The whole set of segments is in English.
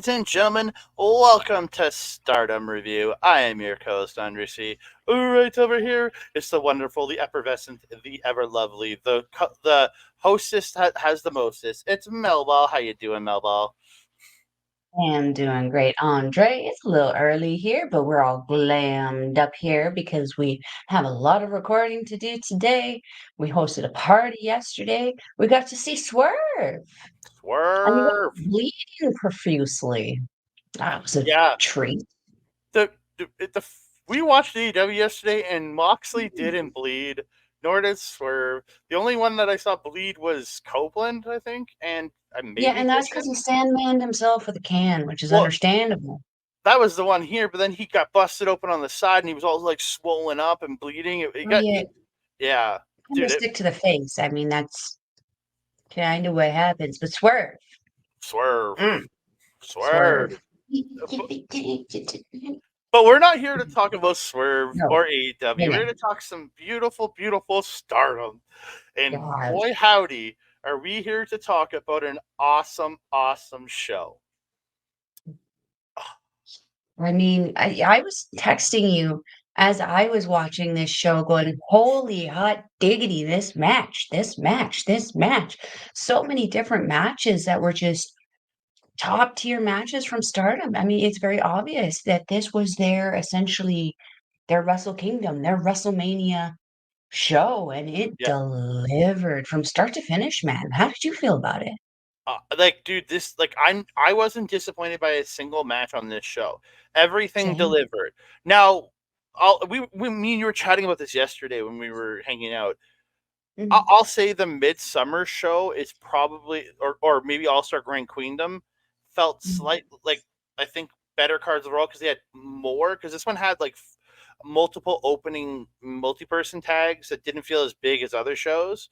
ladies and gentlemen, welcome to Stardom Review. I am your co-host, Andre C. Right over here, it's the wonderful, the effervescent, the ever-lovely, the hostess has the mostest. It's Melball. How you doing, Melball? I'm doing great, Andre. It's a little early here, but we're all glammed up here because we have a lot of recording to do today. We hosted a party yesterday. We got to see Swerve, and he was Swerve! bleeding profusely. That was a Yeah, treat. the, the we watched AEW yesterday, and Moxley didn't bleed, nor did Swerve. The only one that I saw bleed was Copeland, I think, and Yeah, maybe and that's because Christian. he sandmaned himself with a can, which is Well, understandable. that was the one here, but then he got busted open on the side, and he was all like swollen up and bleeding. It Oh, got, yeah, yeah, kind of dude, it stick to the face. I mean, that's kind of what happens. But Swerve, swerve, mm, swerve. Swerve. But we're not here to talk about Swerve No, or AEW. We're minute. here to talk some beautiful, beautiful Stardom. And God. boy, howdy, are we here to talk about an awesome, awesome show. I mean, I was texting you as I was watching this show, going, holy hot diggity, this match, this match, this match. So many different matches that were just top tier matches from Stardom. I mean, it's very obvious that this was their essentially their Wrestle Kingdom, their WrestleMania show, and it Yeah, delivered from start to finish, man. How did you feel about it? like, dude, this like I wasn't disappointed by a single match on this show. Everything Same. delivered. Now, me and you were chatting about this yesterday when we were hanging out. Mhm. I'll say the Midsummer show is probably, or maybe All Star Grand Queendom felt Mhm. slight like, I think, better cards overall because they had more, because this one had like multiple opening multi-person tags that didn't feel as big as other shows.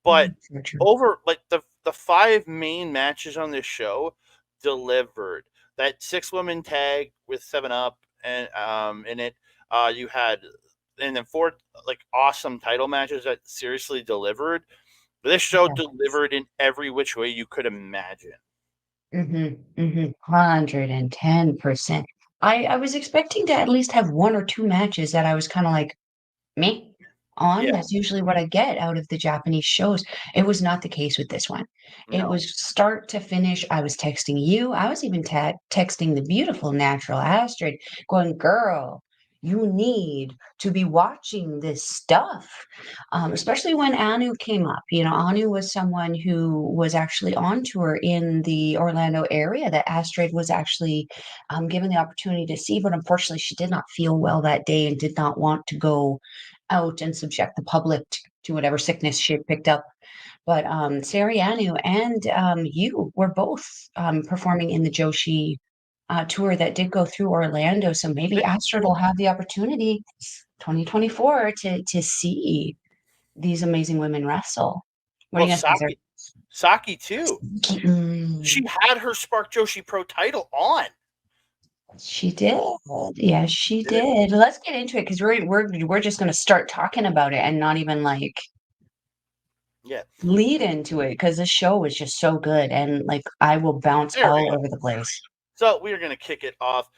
But True, true. over like the five main matches on this show delivered. That six woman tag with Seven Up and in it, you had, and then four like awesome title matches that seriously delivered. This show Yeah. delivered in every which way you could imagine. Mhm, mhm, 110%. I was expecting to at least have 1 or 2 matches that I was kinda like, "Meh," on. Yeah, That's usually what I get out of the Japanese shows. It was not the case with this one. It no. was start to finish. I was texting you. I was even texting the beautiful natural Astrid going, "Girl, you need to be watching this stuff." Especially when Anu came up. You know, Anu was someone who was actually on tour in the Orlando area that Astrid was actually given the opportunity to see, but unfortunately she did not feel well that day and did not want to go out and subject the public to whatever sickness she had picked up. But Sarianu and you were both performing in the Joshi tour that did go through Orlando. So maybe Astrid will have the opportunity 2024 to see these amazing women wrestle. What do Well, you guys think? Saki too. Mm, She had her Spark Joshi Pro title on. she did. Yeah, she Did it? did. Let's get into it because we're just gonna start talking about it and not even like Yeah. lead into it because this show was just so good and like I will bounce There we all go. over the place. So we are going to kick it off.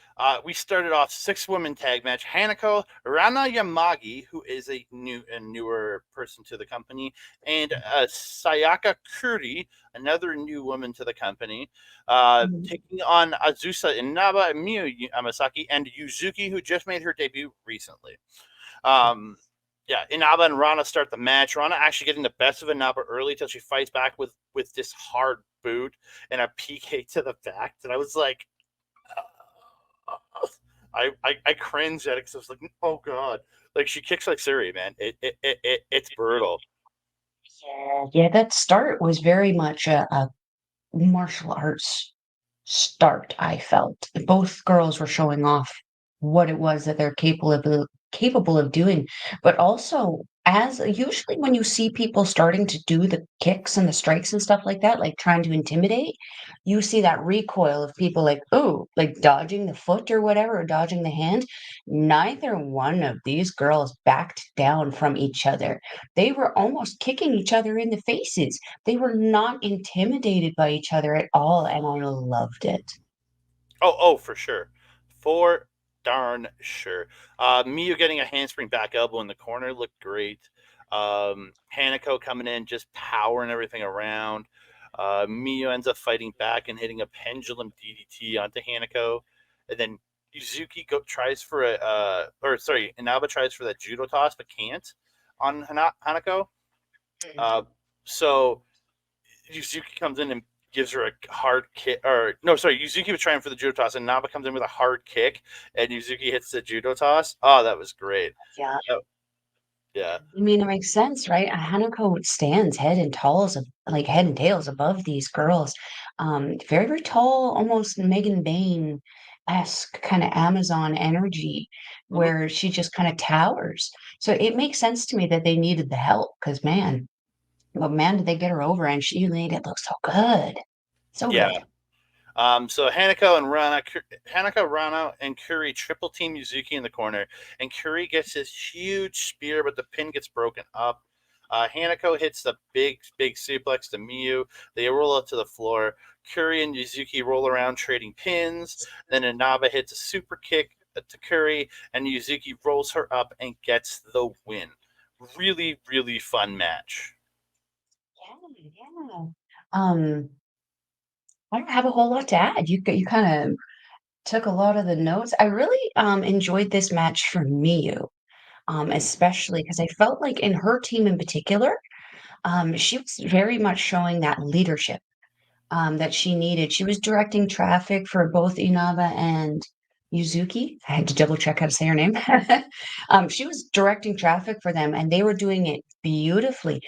We started off six-woman tag match. Hanako, Rana Yamagi, who is a newer person to the company, and Sayaka Kuri, another new woman to the company, Mhm. taking on Azusa, Inaba, Miyu, Amasaki, and Yuzuki, who just made her debut recently. Um, yeah, Inaba and Rana start the match. Rana actually getting the best of Inaba early till she fights back with this hard boot and a PK to the back. And I was like, I cringed at it because I was like, oh god, like she kicks like Siri, man. It's brutal. Yeah, that start was very much a martial arts start, I felt. Both girls were showing off what it was that they're capable of doing, but also as usually when you see people starting to do the kicks and the strikes and stuff like that, like trying to intimidate, you see that recoil of people like, oh, like dodging the foot or whatever, or dodging the hand. Neither one of these girls backed down from each other. They were almost kicking each other in the faces. They were not intimidated by each other at all, and I loved it. Oh, for sure. For darn sure. Miyu getting a handspring back elbow in the corner looked great. Hanako coming in, just powering everything around. Miyu ends up fighting back and hitting a pendulum DDT onto Hanako. And then tries for Inaba tries for that judo toss, but can't on Hanako. Uh, so Yuzuki comes in and gives her a hard kick. Or no, sorry, Yuzuki was trying for the judo toss, and Naba comes in with a hard kick, and Yuzuki hits the judo toss. Oh, that was great. Yeah. Oh, yeah. I mean, it makes sense, right? Hanako stands head and tails above these girls. Very, very tall, almost Megan Bayne-esque kind of Amazon energy, Mhm. where she just kind of towers. So it makes sense to me that they needed the help, because man, did they get her over, and she made it look so good, so Yeah. good. So Hanako, Rana, and Curry triple team Yuzuki in the corner, and Curry gets this huge spear, but the pin gets broken up. Hanako hits the big suplex to Miyu. They roll up to the floor. Curry and Yuzuki roll around trading pins. Then Inaba hits a super kick to Curry, and Yuzuki rolls her up and gets the win. Really, really fun match. Yeah, yeah. Um, I don't have a whole lot to add. You kind of took a lot of the notes. I really enjoyed this match for Miyu, especially because I felt like in her team in particular, she was very much showing that leadership that she needed. She was directing traffic for both Inaba and Yuzuki. I had to double check how to say her name. She was directing traffic for them, and they were doing it beautifully,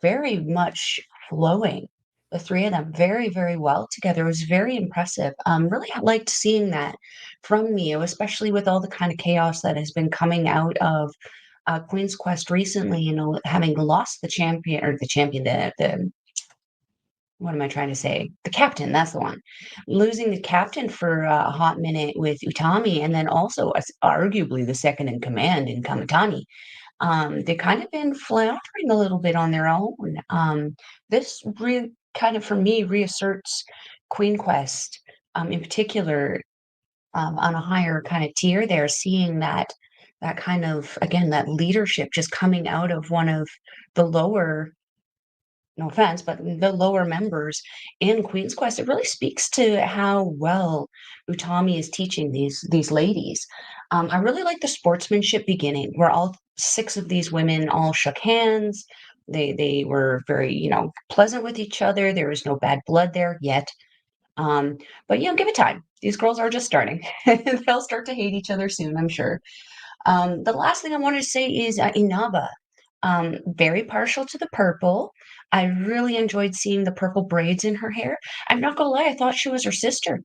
very much flowing. The three of them very, very well together. It was very impressive. Really liked seeing that from Mio, especially with all the kind of chaos that has been coming out of Queen's Quest recently. You know, having lost the champion, the what am I trying to say? The captain, that's the one. Losing the captain for a hot minute with Utami, and then also as arguably the second in command in Kamitani. They kind of been floundering a little bit on their own. This kind of, for me, reasserts Queen Quest, in particular, on a higher kind of tier there, seeing that kind of, again, that leadership just coming out of one of the lower, no offense, but the lower members in Queen's Quest. It really speaks to how well Utami is teaching these ladies. I really like the sportsmanship beginning, where all six of these women all shook hands. They were very, pleasant with each other. There was no bad blood there yet. Um, but give it time. These girls are just starting. They'll start to hate each other soon, I'm sure. The last thing I wanted to say is Inaba. Very partial to the purple. I really enjoyed seeing the purple braids in her hair. I'm not gonna lie, I thought she was her sister.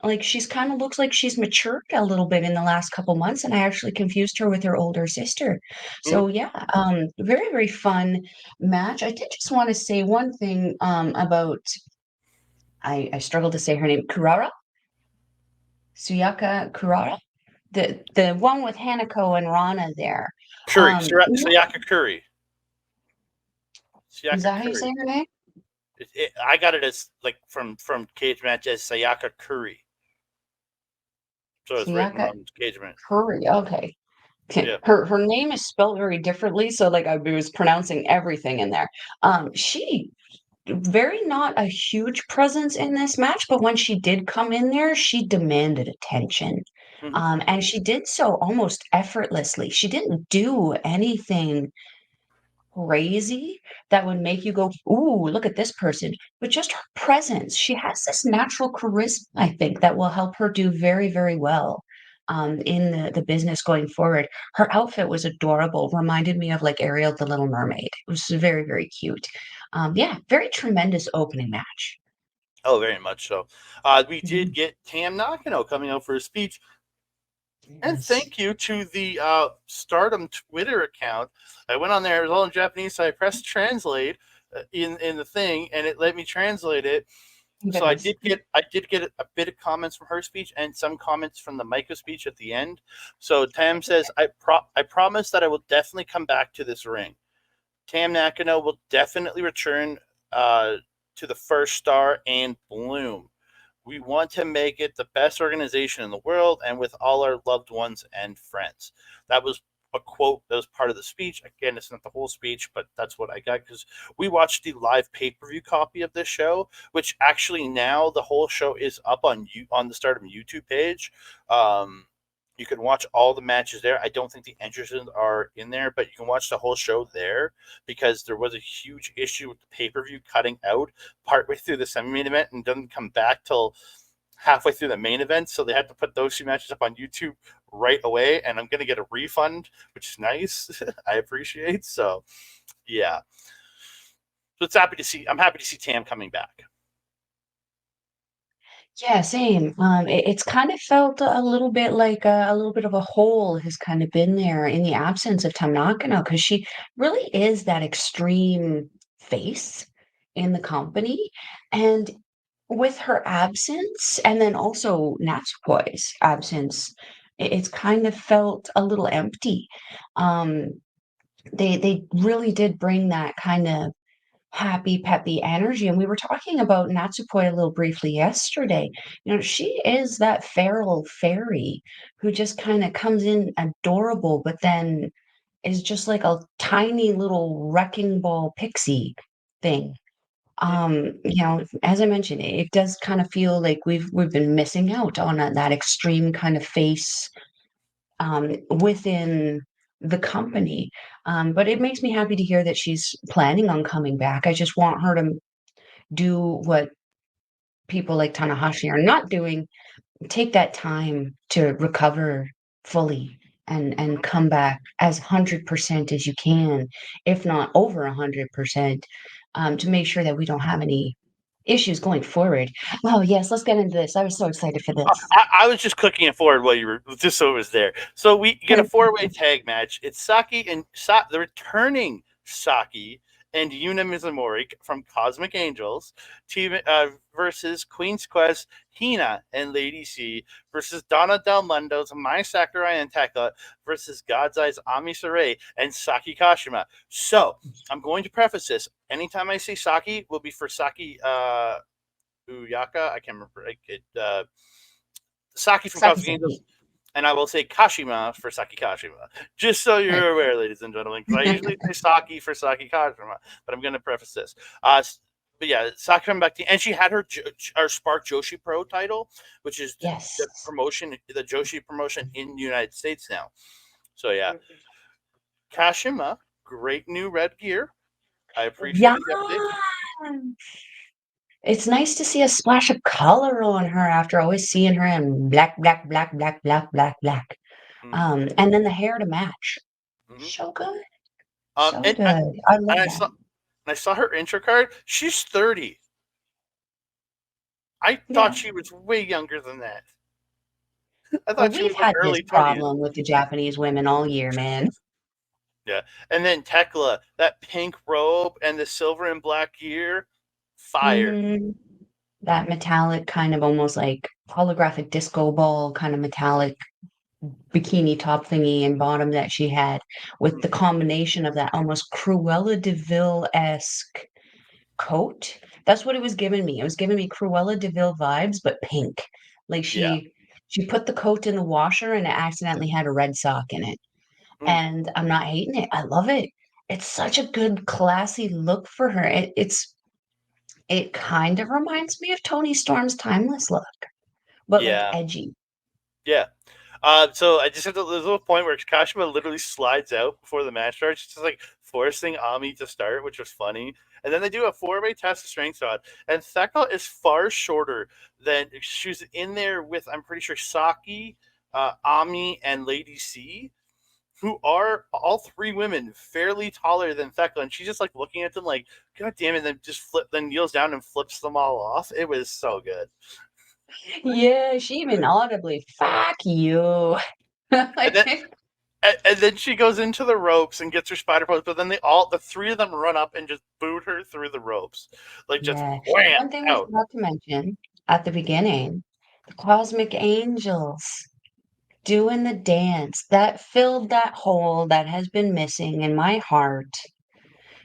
Like she's kind of looks like she's matured a little bit in the last couple months, and I actually confused her with her older sister. Mhm. So yeah, very very fun match. I did just want to say one thing about I struggled to say her name, Kurara, Suyaka Kurara, the one with Hanako and Rana there. Sayaka Curry. Is Sayaka that how you say Curry. her name? I got it as like from Cage Match as Sayaka Curry. So it's written Suyaka on Cage Match. Curry. Okay. Yeah. Her name is spelled very differently, so like I was pronouncing everything in there. She very not a huge presence in this match, but when she did come in there, she demanded attention. Hmm. And she did so almost effortlessly. She didn't do anything crazy that would make you go, "Ooh, look at this person." But just her presence. She has this natural charisma, I think, that will help her do very, very well in the business going forward. Her outfit was adorable, reminded me of like Ariel the Little Mermaid. It was very, very cute. Yeah, very tremendous opening match. Oh, very much so. We did Mhm. get Tam Nakano coming out for a speech, and Yes. thank you to the Stardom Twitter account. I went on there; it was all in Japanese, so I pressed translate in the thing, and it let me translate it. Thank So I goodness. did get a bit of comments from her speech and some comments from the Micah speech at the end. So Tam says, I promise that I will definitely come back to this ring. Tam Nakano will definitely return uh, to the first star and bloom. We want to make it the best organization in the world and with all our loved ones and friends. That was a quote that was part of the speech. Again, it's not the whole speech, but that's what I got because we watched the live pay per view copy of this show, which actually now the whole show is up on the Stardom YouTube page. Um, you can watch all the matches there. I don't think the entrances are in there, but you can watch the whole show there because there was a huge issue with the pay per view cutting out partway through the semi main event and doesn't come back till halfway through the main event. So they had to put those two matches up on YouTube right away. And I'm going to get a refund, which is nice. I appreciate. So, yeah. So I'm happy to see Tam coming back. Yeah, same. It's kind of felt a little bit like a little bit of a hole has kind of been there in the absence of Tam Nakano because she really is that extreme face in the company. And with her absence, and then also Natsukoi's absence, it's kind of felt a little empty. Um, they really did bring that kind of happy, peppy energy. And we were talking about Natsupoi a little briefly yesterday. You know, she is that feral fairy who just kind of comes in adorable, but then is just like a tiny little wrecking ball pixie thing. You know, as I mentioned, it does kind of feel like we've been missing out on that extreme kind of face within the company. But it makes me happy to hear that she's planning on coming back. I just want her to do what people like Tanahashi are not doing, take that time to recover fully and come back as 100% as you can, if not over 100%, to make sure that we don't have any issues going forward. Oh, yes, let's get into this. I was so excited for this. I was just clicking it forward while you were just so it was there. So we get a four-way tag match. It's Saki and the returning Saki and Yuna Mizumori from Cosmic Angels team versus Queen's Quest, Hina and Lady C versus Donna Del Mundo's Mai Sakurai and Thekla versus God's Eyes Ami Sarai and Saki Kashima. So I'm going to preface this. Anytime I say Saki, will be for Saki Uyaka. I can't remember. Saki from Saki Cosmic Angels, Saki. and I will say Kashima for Saki Kashima. Just so Right. you're aware, ladies and gentlemen, because I usually say Saki for Saki Kashima, but I'm going to preface this. But yeah, Saki coming back to, and she had her Spark Joshi Pro title, which is the Yes. promotion, the Joshi promotion in the United States now. So yeah, Kashima, great new red gear. I Yeah. appreciated the update. It's nice to see a splash of color on her after always seeing her in black, black, black, black, black, black, black. Mm-hmm. And then the hair to match. Mm-hmm. So good. Um, So and I, good. I and love I that. saw I saw her intro card. She's 30. I thought Yeah. she was way younger than that. I Well, thought she we've was like had this early 20s. problem with the Japanese women all year, man. Yeah. And then Thekla, that pink robe and the silver and black gear, fire. Hmm. That metallic kind of almost like holographic disco ball kind of metallic bikini top thingy and bottom that she had with the combination of that almost Cruella de Vil-esque coat. That's what it was giving me. It was giving me Cruella de Vil vibes, but pink. Like Yeah. she put the coat in the washer and it accidentally had a red sock in it. Mm. And I'm not hating it. I love it. It's such a good classy look for her. It kind of reminds me of Tony Storm's timeless look, but like Yeah. edgy. Yeah. So I just have to, there's a little point where Kashima literally slides out before the match starts, just like forcing Ami to start, which was funny. And then they do a four-way test of strength shot, and Thekla is far shorter than she was in there with. I'm pretty sure Saki, Ami, and Lady C, who are all three women fairly taller than Thekla, and she's just like looking at them like, God damn it! Then just then kneels down and flips them all off. It was so good. Yeah, she even audibly, fuck you. And then and then she goes into the ropes and gets her spider pose, but then the three of them run up and just boot her through the ropes, like just Yeah. wham One thing we out. forgot to mention at the beginning, the Cosmic Angels doing the dance that filled that hole that has been missing in my heart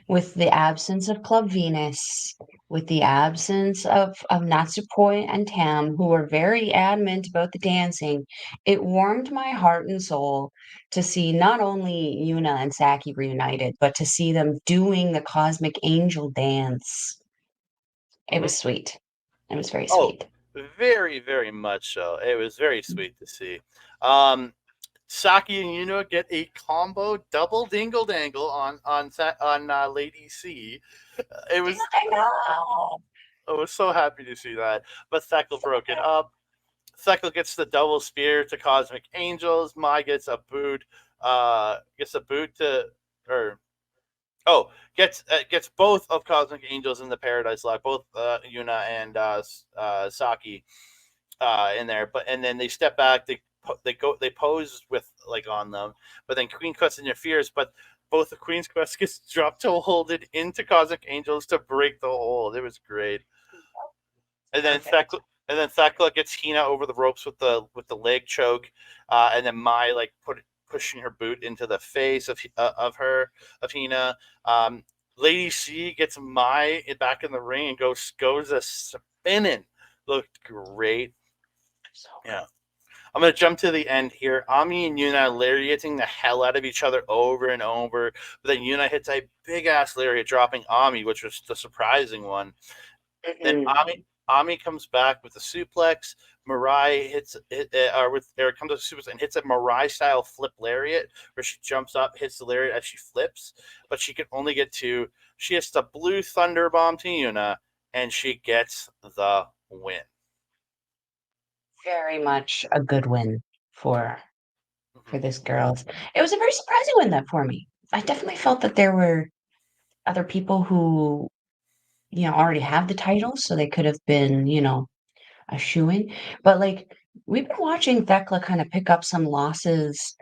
with the absence of Club Venus, with the absence of Natsupoi and Tam, who were very adamant about the dancing, it warmed my heart and soul to see not only Yuna and Saki reunited, but to see them doing the Cosmic Angel dance. It Mhm. was sweet. It was very Oh, sweet. very, very much so. It was very sweet to see. Um, Saki and Yuna get a combo double dingle dangle on Lady C. It was I know. I was so happy to see that, but Thekla broke it up. Thekla gets the double spear to Cosmic Angels. Mai gets a boot to or gets both of Cosmic Angels in the Paradise Lock, both Yuna and Saki in there. But and then they step back. They pose with like on them, but then Queen Quest interferes. But both the Queen's Quest gets dropped to hold it into Cosmic Angels to break the hold. It was great. And then Perfect. Thekla gets Hina over the ropes with the leg choke, and then Mai like pushing her boot into the face of Hina. Um, Lady C gets Mai back in the ring and goes a spinning. Looked great. So good. Yeah. I'm gonna jump to the end here. Ami and Yuna lariating the hell out of each other over and over, but then Yuna hits a big ass lariat, dropping Ami, which was the surprising one. Then Mhm. Ami comes back with a suplex. Mirai comes with a suplex and hits a Mirai style flip lariat where she jumps up, hits the lariat as she flips, but she can only get two. She hits the blue thunder bomb to Yuna, and she gets the win. Very much a good win for Mm-hmm. this girls. It was a very surprising win that for me. I definitely felt that there were other people who, already have the titles, so they could have been, a shoo-in. But like we've been watching Thekla kind of pick up some losses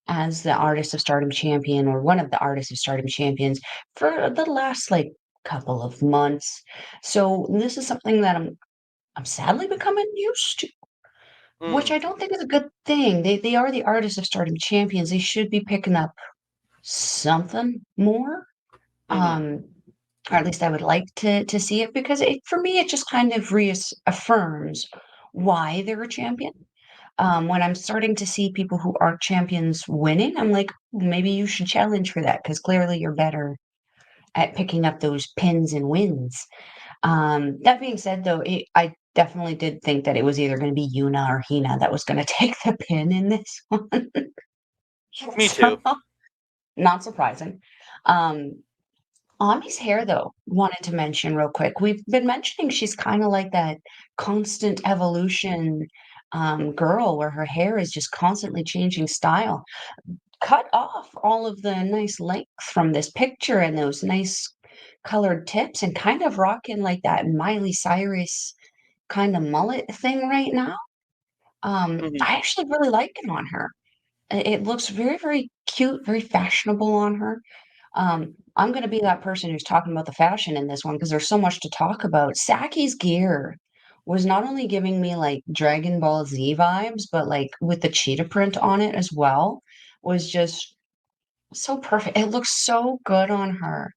as the Artist of Stardom champion or one of the Artists of Stardom champions for the last like couple of months. So this is something that I'm sadly becoming used to. Which Mm, I don't think is a good thing. They are the Artists of Stardom champions. They should be picking up something more. mm-hmm, Um, or at least I would like to see it because for me it just kind of reaffirms why they're a champion. When I'm starting to see people who aren't champions winning, I'm like, maybe you should challenge for that because clearly you're better at picking up those pins and wins. That being said, though, I definitely did think that it was either going to be Yuna or Hina that was going to take the pin in this one. me So, too. not surprising. Um, Ami's hair, though, wanted to mention real quick. We've been mentioning she's kind of like that constant evolution girl where her hair is just constantly changing style. Cut off all of the nice length from this picture and those nice colored tips and kind of rocking like that Miley Cyrus kind of mullet thing right now. Mm-hmm, I actually really like it on her. It looks very, very cute, very fashionable on her. I'm gonna be that person who's talking about the fashion in this one because there's so much to talk about. Saki's gear was not only giving me like Dragon Ball Z vibes, but like with the cheetah print on it as well, was just so perfect. It looks so good on her.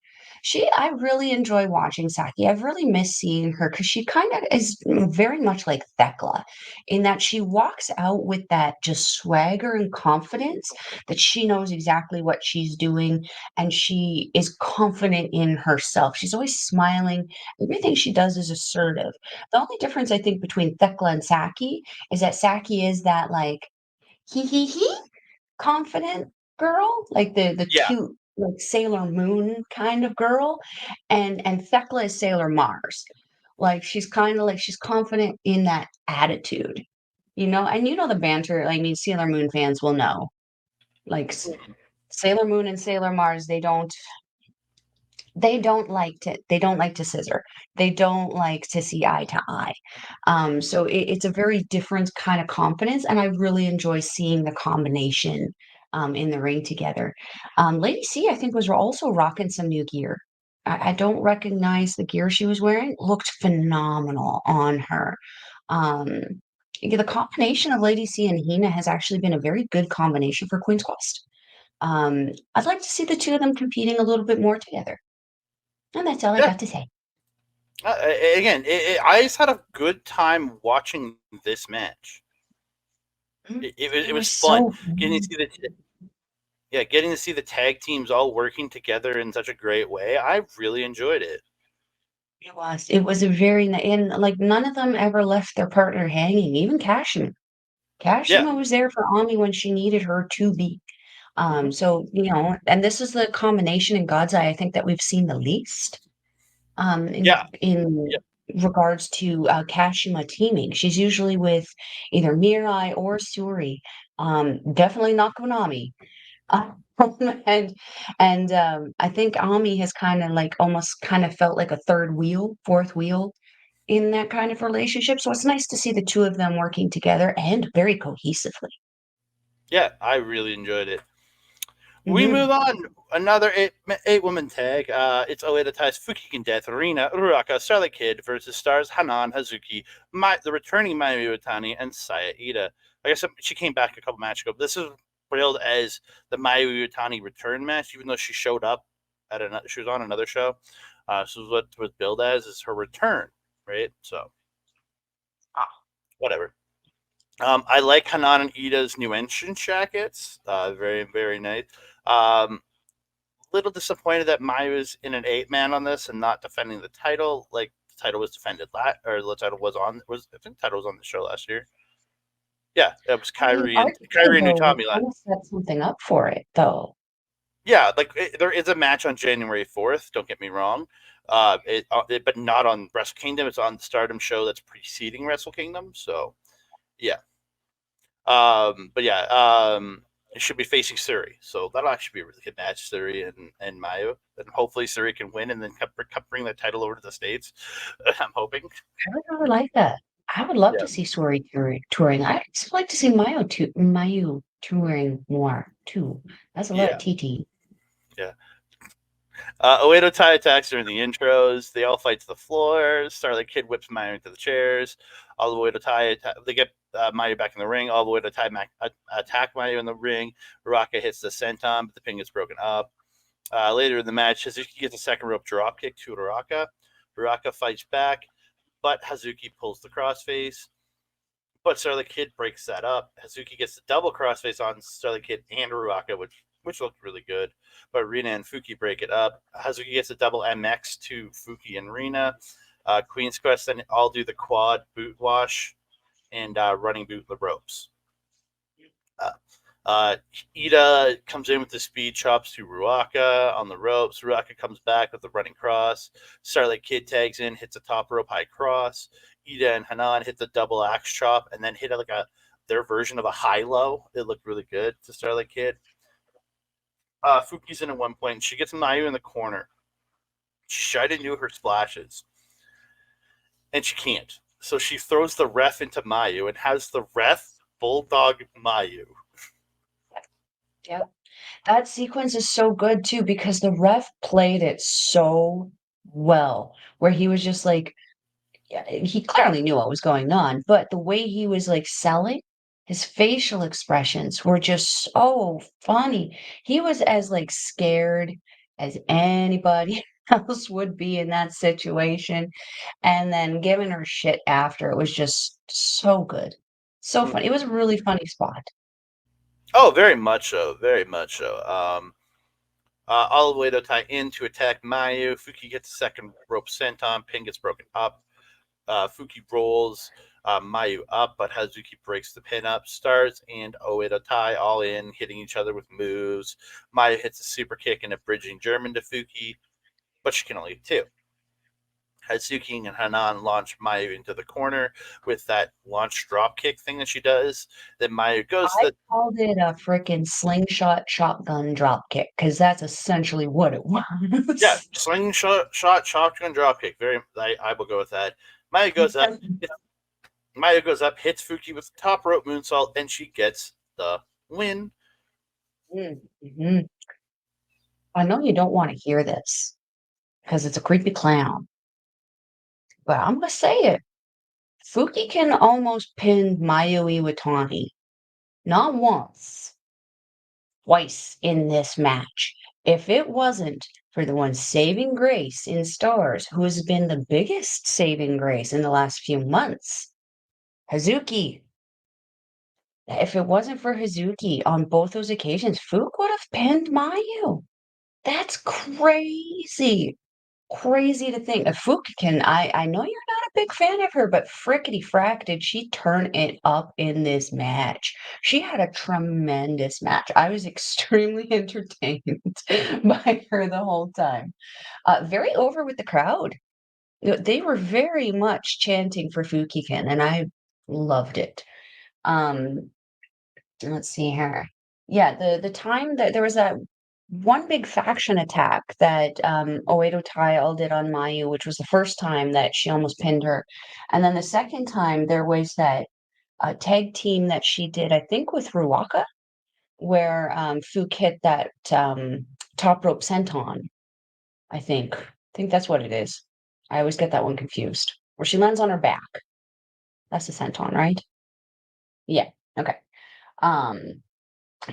I really enjoy watching Saki. I've really missed seeing her because she kind of is very much like Thekla in that she walks out with that just swagger and confidence that she knows exactly what she's doing and she is confident in herself. She's always smiling. Everything she does is assertive. The only difference I think between Thekla and Saki is that Saki is that like he confident girl, like the yeah. cute, like Sailor Moon kind of girl, and Thekla is Sailor Mars. Like she's kind of like she's confident in that attitude, and the banter. I mean, Sailor Moon fans will know. Like Sailor Moon and Sailor Mars, they don't like to scissor. They don't like to see eye to eye. So it's a very different kind of confidence, and I really enjoy seeing the combination in the ring together. Lady C, I think, was also rocking some new gear. I don't recognize the gear she was wearing. Looked phenomenal on her. Um, yeah, the combination of Lady C and Hina has actually been a very good combination for Queen's Quest. I'd like to see the two of them competing a little bit more together. And that's all I Yeah. got to say. Again, I just had a good time watching this match. It It was was fun so getting to fun. see getting to see the tag teams all working together in such a great way. I really enjoyed it. It was. It was a very and like none of them ever left their partner hanging. Even Kashima. Yeah. Kashima was there for Ami when she needed her to be. Hmm. So and this is the combination in God's Eye I think that we've seen the least. Yeah. In Yeah. regards to Kashima teaming. She's usually with either Mirai or Suri. Definitely not Konami. Um, and I think Ami has kind of like almost kind of felt like a third wheel, fourth wheel in that kind of relationship. So it's nice to see the two of them working together and very cohesively. Yeah. I really enjoyed it. We Hmm. move on. Another eight woman tag. It's Oedo ties Fukigen Death, Rina, Ruaka, Starlight Kid versus Stars Hanan, Hazuki, the returning Mayu Iwatani, and Sayaka. I guess she came back a couple matches ago. This is billed as the Mayu Iwatani return match, even though she showed up at another. She was on another show. So what was billed as is her return, right? So whatever. I like Hanan and Ida's new entrance jackets. Very very nice. Little disappointed that Mayu is in an 8-man on this and not defending the title. Like the title was defended or the title was I think the title was on the show last year. Yeah, it was I mean, Kyrie arguably, and though, they Utami. kind of set something up for it, though. Yeah, like there is a match on January 4th. Don't get me wrong, but not on Wrestle Kingdom. It's on the Stardom show that's preceding Wrestle Kingdom. So yeah, but yeah, it should be facing Suri, so that'll actually be a really good match, Suri and Mayu, and hopefully Suri can win and then bring the title over to the States. I'm hoping. I would really like that. I would love Yeah, to see Sori touring. I'd also like to see Mayu touring more too. That's a lot of yeah, TT. yeah. Oedo Tai attacks during the intros. They all fight to the floor. Starlight Kid whips Mayu into the chairs. All the way to Tai. They get Mayu back in the ring. All the way to Tai attack Mayu in the ring. Ruaka hits the senton, but the pin gets broken up. Later in the match, Hazuki gets a second rope dropkick to Ruaka. Ruaka fights back, but Hazuki pulls the crossface. But Starlight Kid breaks that up. Hazuki gets the double crossface on Starlight Kid and Ruaka, which looked really good. But Rina and Fuki break it up. Hazuki gets a double MX to Fuki and Rina. Queen's Quest then all do the quad boot wash and running boot the ropes. Uh, uh, Ida comes in with the speed chops to Ruaka on the ropes. Ruaka comes back with the running cross. Starlight Kid tags in, hits a top rope high cross. Ida and Hanan hit the double axe chop and then hit like their version of a high low. It looked really good to Starlight Kid. Fuki's in at one point. And she gets Mayu in the corner. She tried to do her splashes, and she can't. So she throws the ref into Mayu and has the ref bulldog Mayu. Yep. That sequence is so good too because the ref played it so well, where he was just like, yeah, he clearly knew what was going on, but the way he was like selling, his facial expressions were just so funny. He was as like scared as anybody else would be in that situation, and then giving her shit after it was just so good. So funny. It Mm-hmm. was a really funny spot. Oh, very much so. Very much so. All the way to tie in to attack Mayu. Fuki gets a second rope senton. Pin gets broken up. Fuki rolls Mayu up, but Hazuki breaks the pin up. Stars and Oedo Tai all in, hitting each other with moves. Mayu hits a super kick and a bridging German to Fuki, but she can only hit two. Hazuki and Hanan launch Mayu into the corner with that launch drop kick thing that she does. Then Mayu goes to I the called it a freaking slingshot shotgun drop kick because that's essentially what it yeah, was. shotgun drop kick. I will go with that. Maya goes up. Maya goes up, hits Fuki with the top rope moonsault, and she gets the win. Mhm. I know you don't want to hear this because it's a creepy clown, but I'm gonna say it. Fuki can almost pin Mayu Iwatani, not once, twice in this match. If it wasn't for the one saving grace in Stars, who has been the biggest saving grace in the last few months, Hazuki. If it wasn't for Hazuki on both those occasions, Fook would have pinned Mayu. That's crazy. Crazy to think. Fook can, I know you're not a big fan of her, but frickety frack, did she turn it up in this match? She had a tremendous match. I was extremely entertained by her the whole time. Very over with the crowd. They were very much chanting for Fukikin, and I loved it. Um, let's see here. Yeah, the time that there was that one big faction attack that Oedo Tai all did on Mayu, which was the first time that she almost pinned her. And then the second time there was that tag team that she did, I think with Ruaka, where Fook hit that top rope senton, I think. I think that's what it is. I always get that one confused. Where she lands on her back. That's the senton, right? Yeah. Okay. Um,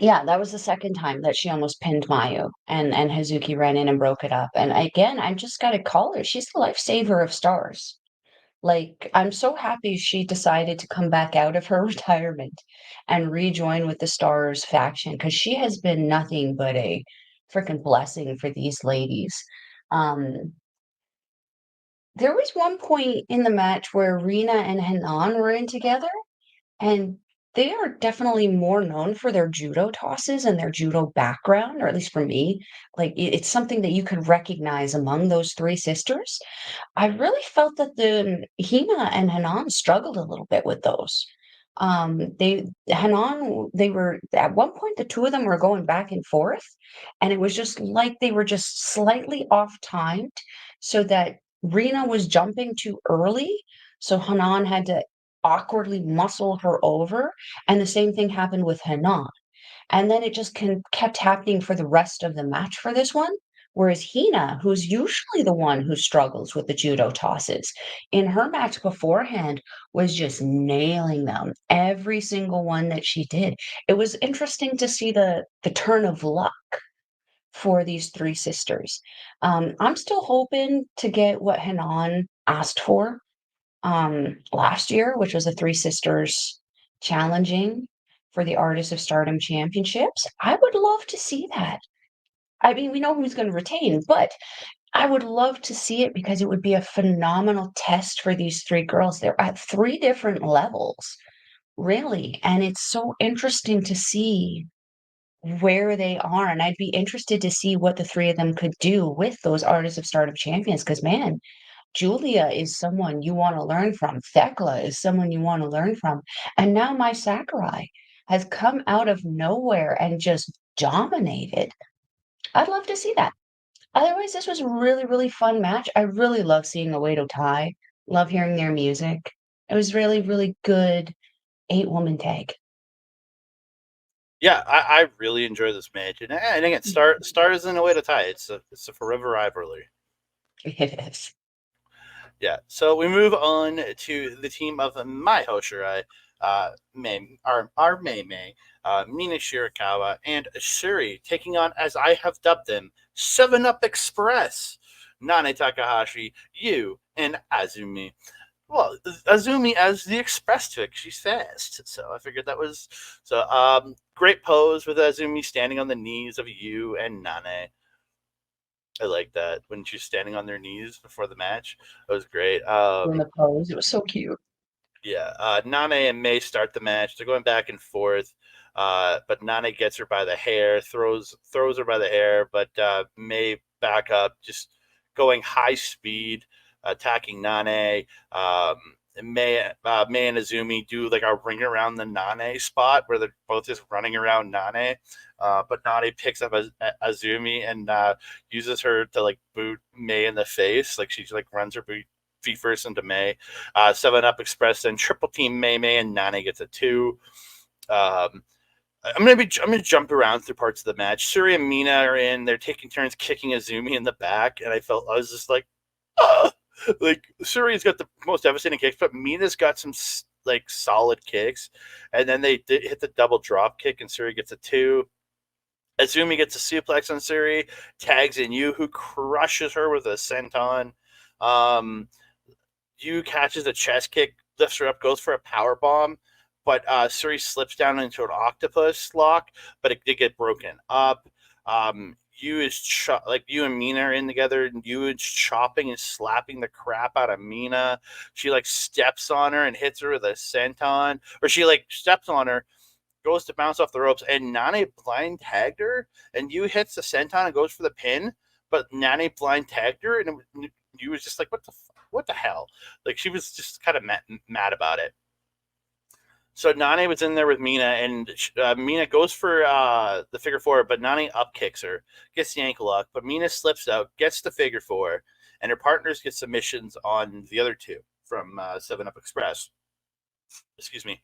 Yeah, that was the second time that she almost pinned Mayu, and Hazuki ran in and broke it up. And again, I just gotta call her. She's the lifesaver of Stars. Like, I'm so happy she decided to come back out of her retirement and rejoin with the Stars faction because she has been nothing but a freaking blessing for these ladies. Um, there was one point in the match where Rina and Hanan were in together, and they are definitely more known for their judo tosses and their judo background, or at least for me. Like, it's something that you could recognize among those three sisters. I really felt that the Hina and Hanan struggled a little bit with those. They Hanan, they were at one point the two of them were going back and forth, and it was just like they were just slightly off timed, so that Rina was jumping too early, so Hanan had to awkwardly muscle her over, and the same thing happened with Hanan. And then it just kept happening for the rest of the match for this one. Whereas Hina, who's usually the one who struggles with the judo tosses, in her match beforehand was just nailing them. Every single one that she did. It was interesting to see the turn of luck for these three sisters. I'm still hoping to get what Hanan asked for last year, which was the Three Sisters challenging for the Artists of Stardom Championships. I would love to see that. I mean, we know who's going to retain, but I would love to see it because it would be a phenomenal test for these three girls. They're at three different levels, really. And it's so interesting to see where they are. And I'd be interested to see what the three of them could do with those Artists of Stardom champions. Because, man, Giulia is someone you want to learn from. Thekla is someone you want to learn from. And now my Sakurai has come out of nowhere and just dominated. I'd love to see that. Otherwise, this was a really, really fun match. I really love seeing Oedo Tai. Love hearing their music. It was really, really good 8-woman tag. Yeah, I really enjoy this match, and again, Stars in a way to tie. It's a forever rivalry. It is. Yeah. So we move on to the team of my Hoshirai, our Mei Mei, Mina Shirakawa, and Shuri taking on, as I have dubbed them, 7-Up Express, Nane Takahashi, Yu, and Azumi. Well, Azumi as the express trick. She's fast, so I figured that was so. Great pose with Azumi standing on the knees of Yu and Nane. I like that when she's standing on their knees before the match. That was great. In the pose. It was so cute. Yeah, Nane and May start the match. They're going back and forth, but Nane gets her by the hair, throws her by the hair, but May back up, just going high speed, attacking Nane. May and Azumi do like a ring around the Nane spot where they're both just running around Nane, but Nane picks up Azumi and uses her to like boot May in the face, like she like runs her feet first into May. 7-Up Express then triple team May May and Nane gets a 2. I'm gonna jump around through parts of the match. Suri and Mina are in. They're taking turns kicking Azumi in the back, and I was just like, oh! Like Suri's got the most devastating kicks, but Mina's got some like solid kicks, and then they hit the double drop kick, and Suri gets a 2. Azumi gets a suplex on Suri, tags in Yu, who crushes her with a senton. Yu catches a chest kick, lifts her up, goes for a power bomb, but Suri slips down into an octopus lock, but it did get broken up. Yu is like Yu and Mina are in together, and Yu is chopping and slapping the crap out of Mina. She like steps on her and hits her with a senton, or she like steps on her, goes to bounce off the ropes, and Nane blind tagged her, and Yu hits the senton and goes for the pin, but Nane blind tagged her, and Yu was just like, what the hell? Like, she was just kind of mad about it. So Nane was in there with Mina, and Mina goes for the figure four, but Nane up kicks her, gets the ankle lock, but Mina slips out, gets the figure four, and her partners get submissions on the other two from 7 Up Express. Excuse me.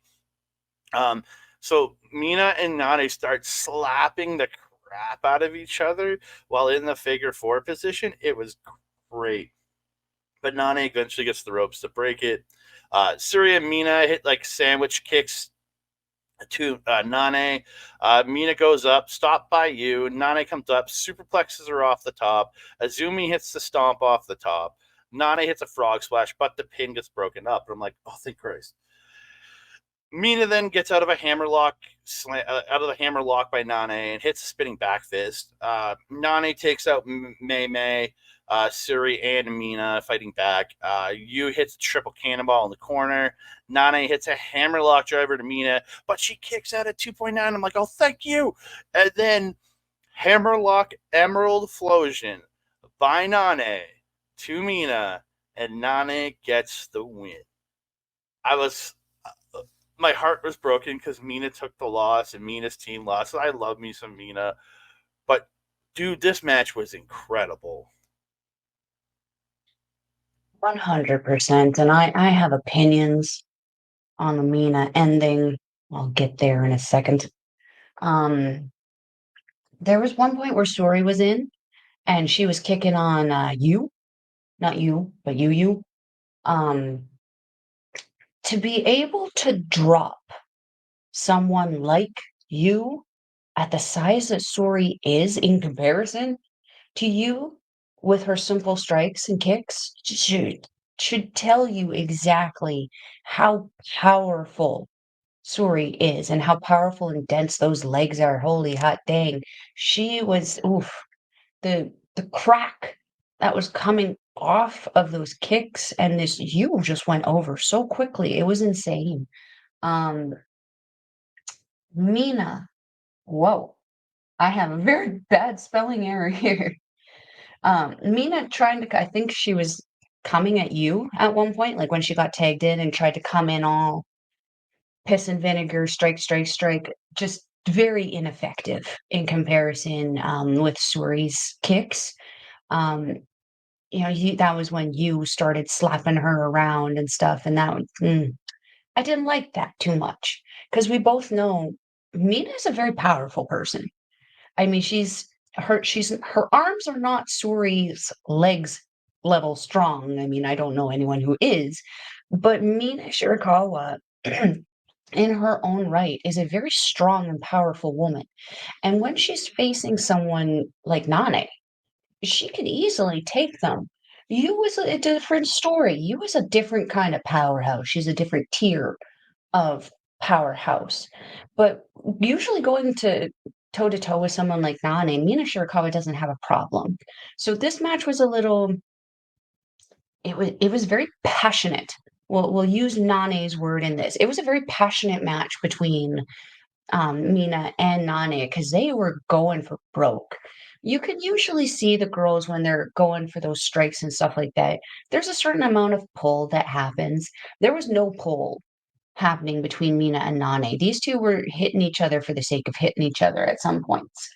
So Mina and Nane start slapping the crap out of each other while in the figure four position. It was great. But Nane eventually gets the ropes to break it. Suri and Mina hit like sandwich kicks to Nane. Mina goes up, stopped by Yu. Nane comes up, superplexes her off the top. Azumi hits the stomp off the top. Nane hits a frog splash, but the pin gets broken up. And I'm like, oh, thank Christ. Mina then gets out of a hammerlock, out of the hammerlock by Nane and hits a spinning back fist. Nane takes out Mei, Suri, and Mina fighting back. Yu hits a triple cannonball in the corner. Nane hits a hammerlock driver to Mina, but she kicks out at 2.9. I'm like, oh, thank you. And then hammerlock emerald flosion by Nane to Mina, and Nane gets the win. My heart was broken because Mina took the loss and Mina's team lost. I love me some Mina. But, dude, this match was incredible. 100%. And I have opinions on the Mina ending. I'll get there in a second. There was one point where Suri was in and she was kicking on you, not you, but you. Um, to be able to drop someone like you at the size that Suri is in comparison to you with her simple strikes and kicks should tell you exactly how powerful Suri is and how powerful and dense those legs are. Holy hot dang. She was the crack that was coming off of those kicks and this you just went over so quickly. It was insane. Um Mina, whoa. I have a very bad spelling error here. Mina trying to, I think she was coming at you at one point, like when she got tagged in and tried to come in all piss and vinegar, strike, strike, strike, just very ineffective in comparison with Suri's kicks. Um, that was when you started slapping her around and stuff, and I didn't like that too much because we both know Mina is a very powerful person. I mean, her arms are not Suri's legs level strong. I mean, I don't know anyone who is, but Mina Shirakawa, in her own right, is a very strong and powerful woman. And when she's facing someone like Nane, she could easily take them. You was a different story. You was a different kind of powerhouse. She's a different tier of powerhouse. But usually going to toe to toe with someone like Nane, Mina Shirakawa doesn't have a problem. So this match was it was very passionate. We'll use Nane's word in this. It was a very passionate match between Mina and Nane because they were going for broke. You can usually see the girls when they're going for those strikes and stuff like that. There's a certain amount of pull that happens. There was no pull happening between Mina and Nane. These two were hitting each other for the sake of hitting each other at some points.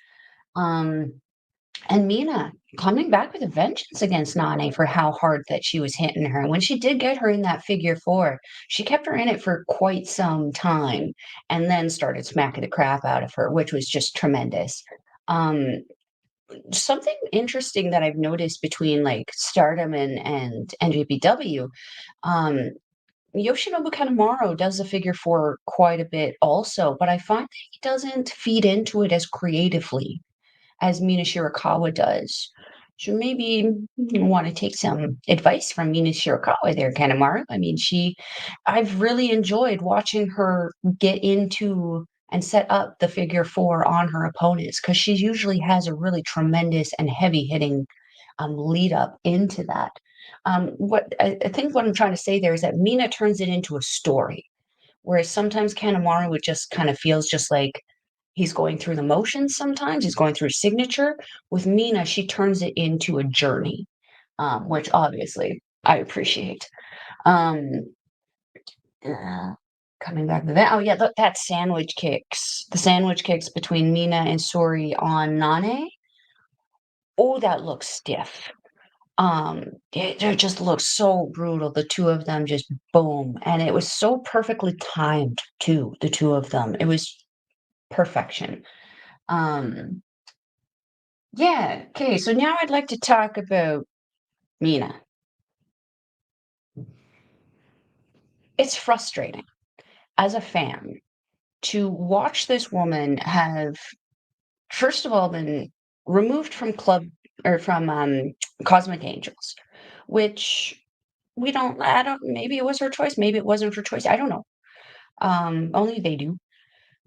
And Mina coming back with a vengeance against Nane for how hard that she was hitting her. And when she did get her in that figure four, she kept her in it for quite some time and then started smacking the crap out of her, which was just tremendous. Something interesting that I've noticed between like Stardom and NJPW, um, Yoshinobu Kanemaru does the figure four quite a bit also, but I find that he doesn't feed into it as creatively as Mina Shirakawa does. So maybe you want to take some advice from Mina Shirakawa there, Kanemaru. I mean, I've really enjoyed watching her get into and set up the figure four on her opponents because she usually has a really tremendous and heavy hitting lead up into that. What I think what I'm trying to say there is that Mina turns it into a story, whereas sometimes Kanemaru would just kind of feels just like he's going through the motions sometimes. He's going through signature. With Mina, she turns it into a journey, which obviously I appreciate. Um, uh, Coming back to that. Oh, yeah, that sandwich kicks. The sandwich kicks between Mina and Sori on Nane. Oh, that looks stiff. It just looks so brutal. The two of them just boom. And it was so perfectly timed, too, the two of them. It was perfection. Um, Yeah. Okay. So now I'd like to talk about Mina. It's frustrating as a fan to watch this woman have, first of all, been removed from club or from Cosmic Angels, which I don't, maybe it was her choice. Maybe it wasn't her choice. I don't know. Only they do.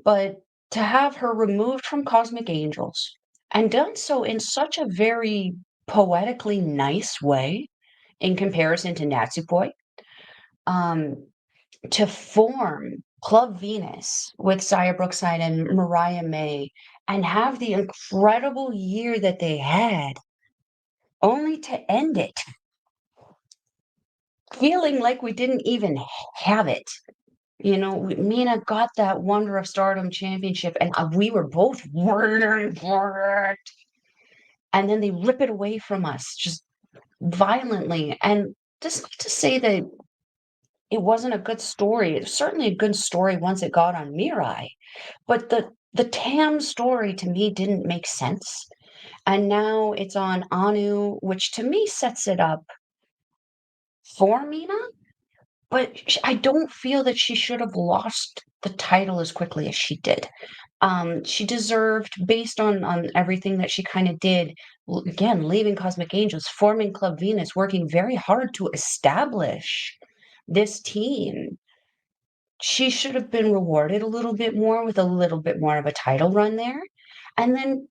But to have her removed from Cosmic Angels and done so in such a very poetically nice way in comparison to Natsupoi, um, to form Club Venus with Saya Brookside and Mariah May and have the incredible year that they had, only to end it feeling like we didn't even have it. You know, Mina got that Wonder of Stardom Championship, and we were both waiting for it. And then they rip it away from us just violently. And just not to say that it wasn't a good story. It was certainly a good story once it got on Mirai, but the Tam story to me didn't make sense. And now it's on Anu, which to me sets it up for Mina, but I don't feel that she should have lost the title as quickly as she did. She deserved, based on everything that she kind of did, again, leaving Cosmic Angels, forming Club Venus, working very hard to establish this team. She should have been rewarded a little bit more with a little bit more of a title run there. And then,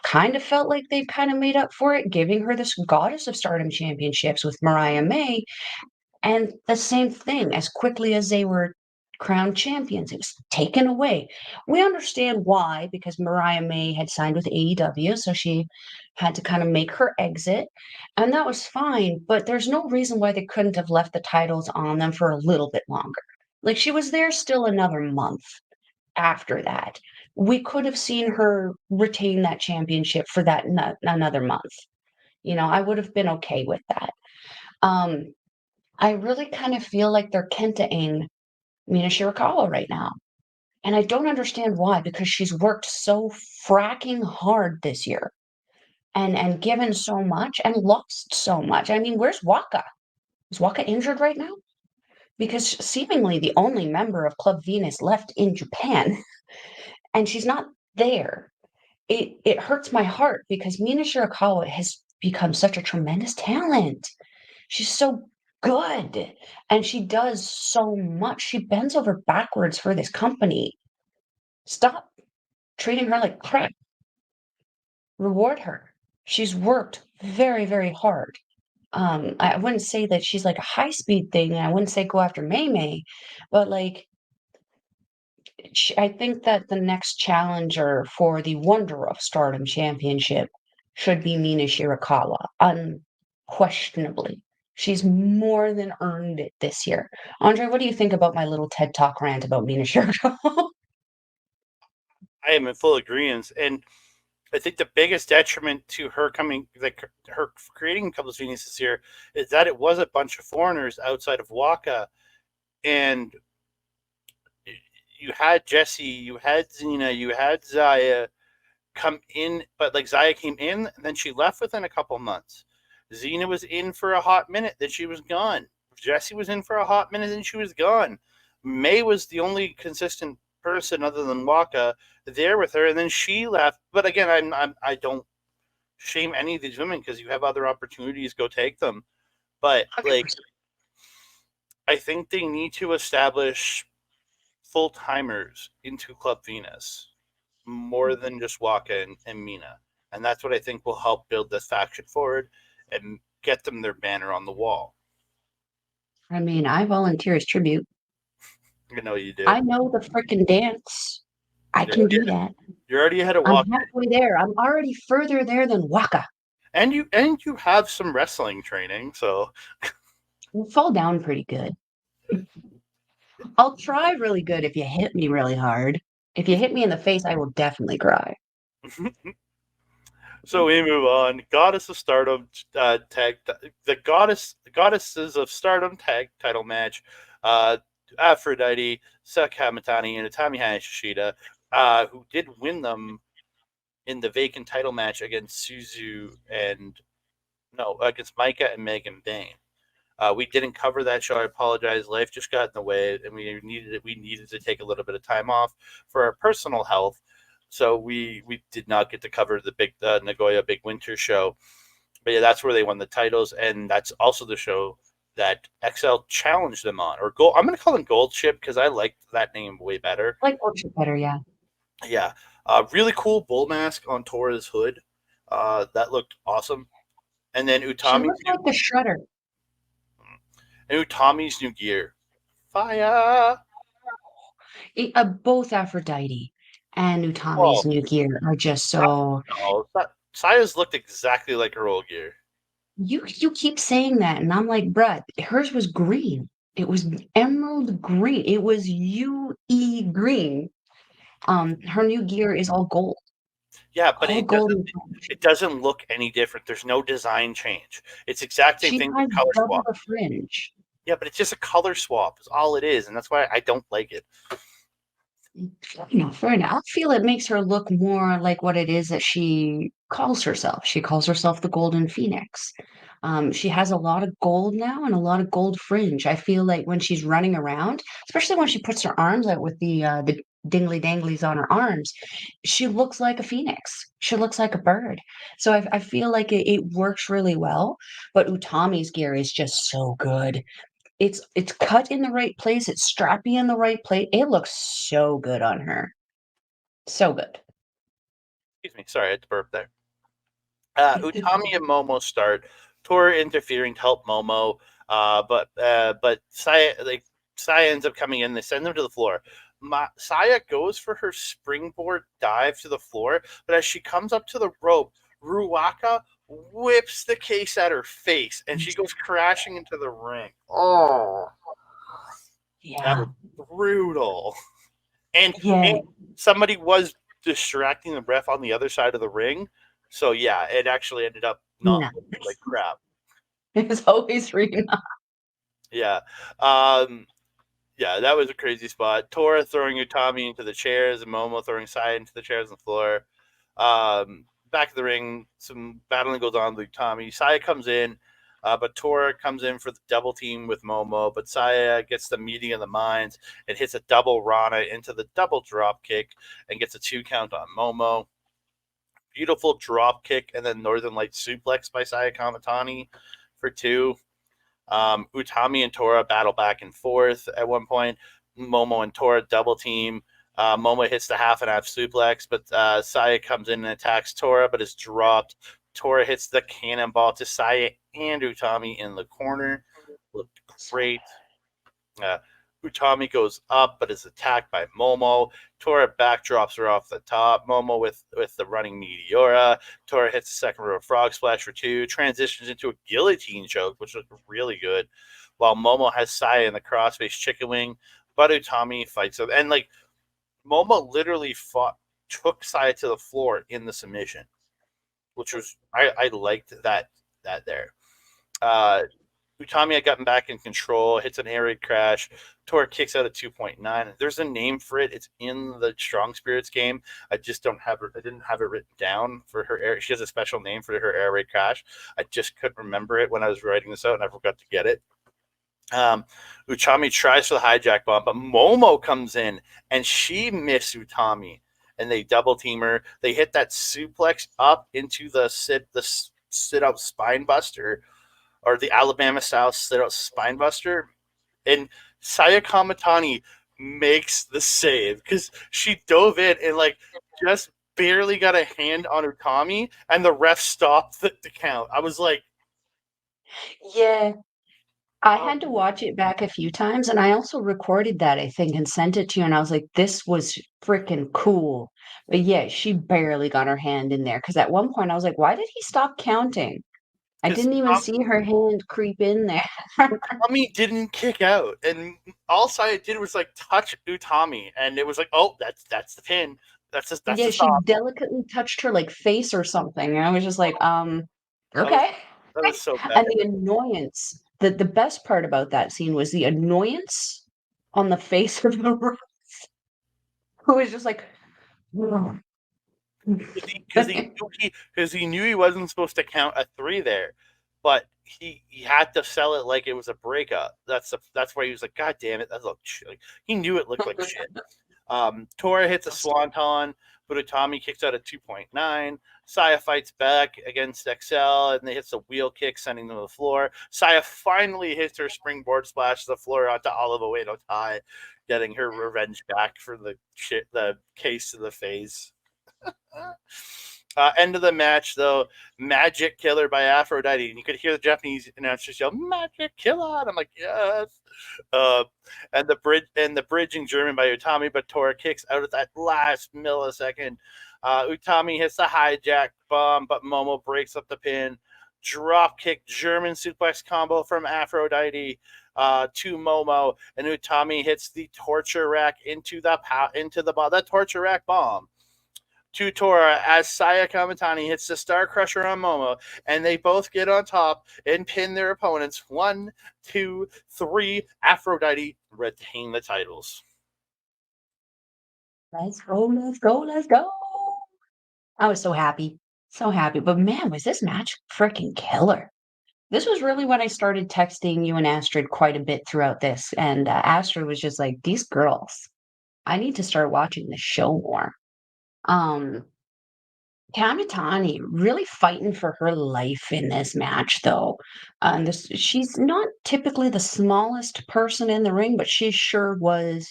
kind of felt like they kind of made up for it, giving her this Goddess of Stardom championships with Mariah May. And the same thing, as quickly as they were crowned champions, it was taken away. We understand why, because Mariah May had signed with AEW, so she had to kind of make her exit. And that was fine, but there's no reason why they couldn't have left the titles on them for a little bit longer. Like, she was there still another month after that. We could have seen her retain that championship for that another month. I would have been okay with that. Um, I really kind of feel like they're Kenta-ing Mina Shirakawa right now. And I don't understand why, because she's worked so fracking hard this year and given so much and lost so much. I mean, where's Waka? Is Waka injured right now? Because seemingly the only member of Club Venus left in Japan, and she's not there. It hurts my heart because Mina Shirakawa has become such a tremendous talent. She's so good and she does so much. She bends over backwards for this company. Stop treating her like crap. Reward her. She's worked very, very hard. I wouldn't say that she's like a high speed thing, and I wouldn't say go after May May, but like I think that the next challenger for the Wonder of Stardom Championship should be Mina Shirakawa, unquestionably. She's more than earned it this year. Andre, what do you think about my little TED Talk rant about Mina Shirakawa? I am in full agreement, and I think the biggest detriment to her coming, like her creating Couples Venus this year, is that it was a bunch of foreigners outside of Waka, and you had Jesse, you had Xena, you had Zaya come in, but like Zaya came in, and then she left within a couple months. Xena was in for a hot minute, then she was gone. Jesse was in for a hot minute, then she was gone. May was the only consistent person other than Waka there with her, and then she left. But again, I don't shame any of these women because you have other opportunities, go take them. But like, 100%. I think they need to establish full timers into Club Venus more than just Waka and Mina, and that's what I think will help build this faction forward and get them their banner on the wall. I mean, I volunteer as tribute. You know you do. I know the freaking dance. I You're can already, do that. you're already ahead of I'm Waka, halfway there. I'm already further there than Waka. and you have some wrestling training, so I fall down pretty good. I'll try really good if you hit me really hard. If you hit me in the face, I will definitely cry. so we move on. Goddess of Stardom the goddesses of Stardom tag title match. Uh, Aphrodite, Sakamatani, and Utami Hayashishita, who did win them in the vacant title match against against Maika and Megan Bayne. We didn't cover that show. I apologize. Life just got in the way, and we needed it. We needed to take a little bit of time off for our personal health, so we did not get to cover the big Nagoya Big Winter show. But yeah, that's where they won the titles, and that's also the show that XL challenged them on, or gold. I'm going to call them Gold Ship because I liked that name way better. I like Orchard better, yeah. Yeah, really cool bull mask on Tora's hood. That looked awesome. And then She looked like the Shredder. Utami's new gear. Fire! Both Aphrodite and Oh, Utami's new gear are just so. no. Saya's looked exactly like her old gear. You keep saying that, and I'm like, bruh, hers was green. It was emerald green. It was UE green. Her new gear is all gold. Yeah, but All gold and it doesn't look any different. There's no design change. It's exact same she thing with has color double swap. the fringe. Yeah, but it's just a color swap. Is all it is, and that's why I don't like it. Fair enough. I feel it makes her look more like what it is that she calls herself. She calls herself the Golden Phoenix. She has a lot of gold now and a lot of gold fringe. I feel like when she's running around, especially when she puts her arms out with the dingly danglies on her arms, she looks like a phoenix. She looks like a bird. So I feel like it works really well. But Utami's gear is just so good. It's cut in the right place, it's strappy in the right place. It looks so good on her. So good. Excuse me. Sorry, I had to burp there. Utami and Momo start. Tora interfering to help Momo, but Saya ends up coming in. They send them to the floor. Saya goes for her springboard dive to the floor, but as she comes up to the rope, Ruaka whips the case at her face, and she goes crashing into the ring. Oh, that Yeah. was brutal. And Yeah. somebody was distracting the ref on the other side of the ring. So yeah, it actually ended up not Hina. looking like crap. It was always Rina. Yeah. Yeah, that was a crazy spot. Tora throwing Utami into the chairs and Momo throwing Sai into the chairs on the floor. Back of the ring, some battling goes on with Utami. Saya comes in, but Tora comes in for the double team with Momo. But Saya gets the meeting of the minds and hits a double Rana into the double drop kick and gets a 2 count on Momo. Beautiful drop kick and then Northern Light suplex by Saya Kamatani for 2. Utami and Tora battle back and forth at one point. Momo and Tora double team. Momo hits the half and half suplex, but Saya comes in and attacks Tora, but is dropped. Tora hits the cannonball to Saya and Utami in the corner. Looked great. Uh, Utami goes up, but is attacked by Momo. Tora backdrops her off the top. Momo with the running Meteora. Tora hits the second row frog splash for 2. Transitions into a guillotine choke, which looked really good. While Momo has Saya in the crossface chicken wing, but Utami fights him. And like Momo literally took Saya to the floor in the submission, which was I liked that there. Uh, Utami had gotten back in control, hits an air raid crash. Tora kicks out at 2.9. There's a name for it. It's in the Strong Spirits game. I just don't have it. I didn't have it written down for her air. She has a special name for her air raid crash. I just couldn't remember it when I was writing this out, and I forgot to get it. Um, Utami tries for the hijack bomb, but Momo comes in and she missed Utami, and they double team her. They hit that suplex up into the sit up spine buster, or the Alabama style sit up spine buster, and Sayaka Matani makes the save because she dove in and like just barely got a hand on Utami, and the ref stopped the count. I was like, Yeah, I oh, had to watch it back a few times, and I also recorded that, I think, and sent it to you, and I was like, "This was freaking cool." But yeah, she barely got her hand in there because at one point I was like, "Why did he stop counting?" I because didn't even see her hand creep in there. Utami didn't kick out, and all Saya did was like touch Utami, and it was like, oh, that's the pin. That's Yeah, the she stop. delicately touched her, like, face or something, and I was just like, That was okay." that was so bad. And the annoyance, the best part about that scene was the annoyance on the face of the ref, who was just like, "Ugh." Because he knew he wasn't supposed to count a three there, but he had to sell it like it was a breakup. That's why he was like, God damn it, that looked like he knew it looked like shit. Tora hits a swanton, but Utami kicks out at 2.9. Saya fights back against XL and they hits a wheel kick, sending them to the floor. Saya finally hits her springboard splash to the floor onto Olive Oedo tie, getting her revenge back for the case to the face. End of the match, though, Magic Killer by Aphrodite. And you could hear the Japanese announcers yell, Magic Killer. And I'm like, yes. Uh, and the bridging German by Utami, but Tora kicks out at that last millisecond. Utami hits the hijack bomb, but Momo breaks up the pin. Drop kick German suplex combo from Aphrodite to Momo, and Utami hits the torture rack into the torture rack bomb to Tora as Sayaka Matani hits the Star Crusher on Momo, and they both get on top and pin their opponents. 1, 2, 3. Aphrodite retain the titles. Let's go, let's go, let's go. I was so happy. So happy. But man, was this match freaking killer. This was really when I started texting you and Astrid quite a bit throughout this. And Astrid was just like, these girls, I need to start watching the show more. Um, Kamitani really fighting for her life in this match, though. She's not typically the smallest person in the ring, but she sure was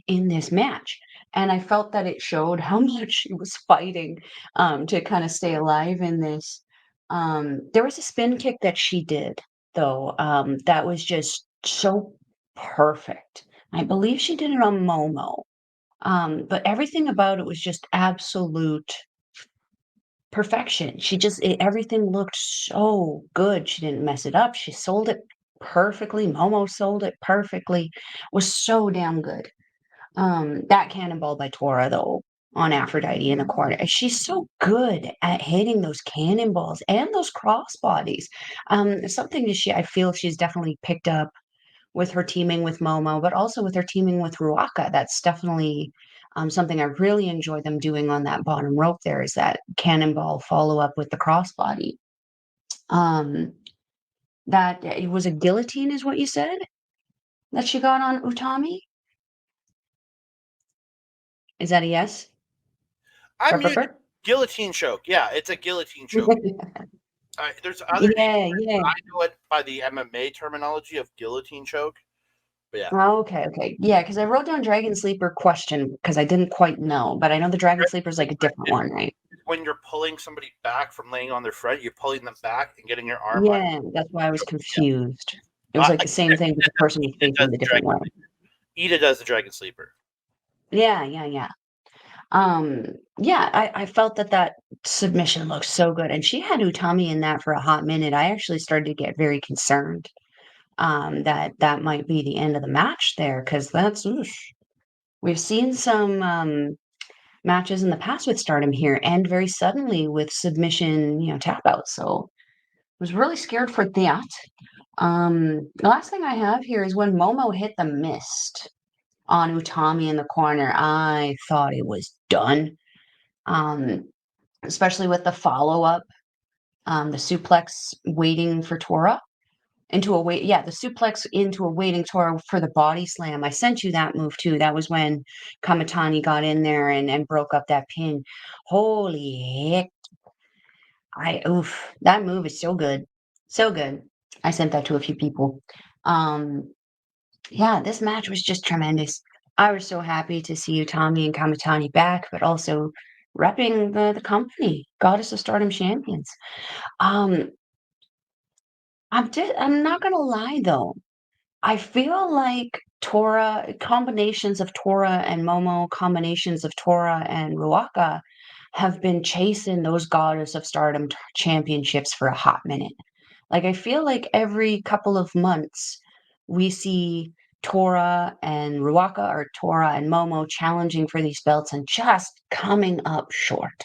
in this match. And I felt that it showed how much she was fighting to kind of stay alive in this. There was a spin kick that she did, though, that was just so perfect. I believe she did it on Momo. But everything about it was just absolute perfection. Everything looked so good. She didn't mess it up. She sold it perfectly. Momo sold it perfectly. Was so damn good. That cannonball by Tora, though, on Aphrodite in the corner. She's so good at hitting those cannonballs and those crossbodies. Something that I feel she's definitely picked up with her teaming with Momo, but also with her teaming with Ruaka. That's definitely something I really enjoy them doing on that bottom rope there is that cannonball follow up with the crossbody. Um, that it was a guillotine, is what you said that she got on Utami. Is that a yes? I Burr, burr, muted burr. guillotine choke. Yeah, it's a guillotine choke. There's other names. Yeah, yeah. I know it by the MMA terminology of guillotine choke. But yeah, Oh, okay, okay. Yeah, because I wrote down Dragon Sleeper question because I didn't quite know, but I know the Dragon Sleeper is like a different one, right? when you're pulling somebody back from laying on their front, you're pulling them back and getting your arm on. Yeah, that's why I was Yeah. confused. It was like the same thing, but the person was facing the different way. Ida does the Dragon Sleeper. Yeah, yeah, yeah. Um, yeah, I felt that submission looked so good, and she had Utami in that for a hot minute. I actually started to get very concerned that that might be the end of the match there because that's oof. We've seen some matches in the past with Stardom here end very suddenly with submission, tap out. So I was really scared for that. The last thing I have here is when Momo hit the mist on Utami in the corner. I thought it was done. Um, Especially with the follow up, the suplex waiting for Tora. into a wait. Yeah, the suplex into a waiting Tora for the body slam. I sent you that move too. That was when Kamatani got in there and broke up that pin. Holy heck. That move is so good. So good. I sent that to a few people. Um, yeah, this match was just tremendous. I was so happy to see Utami and Kamatani back, but also repping the company, Goddess of Stardom champions. Um, I'm not gonna lie though. I feel like Tora combinations of Tora and Momo, combinations of Tora and Ruaka have been chasing those Goddess of Stardom championships for a hot minute. Like, I feel like every couple of months we see Tora and Ruaka or Tora and Momo challenging for these belts and just coming up short.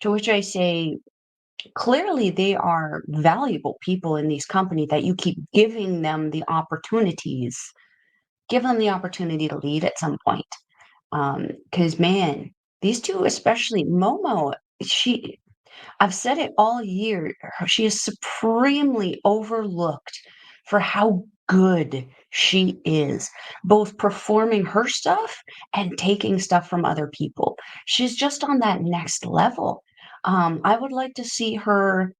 To which I say, clearly they are valuable people in these companies that you keep giving them the opportunities. Give them the opportunity to lead at some point. Because man, these two, especially Momo, she I've said it all year. She is supremely overlooked for how good she is, both performing her stuff and taking stuff from other people. She's just on that next level. I would like to see her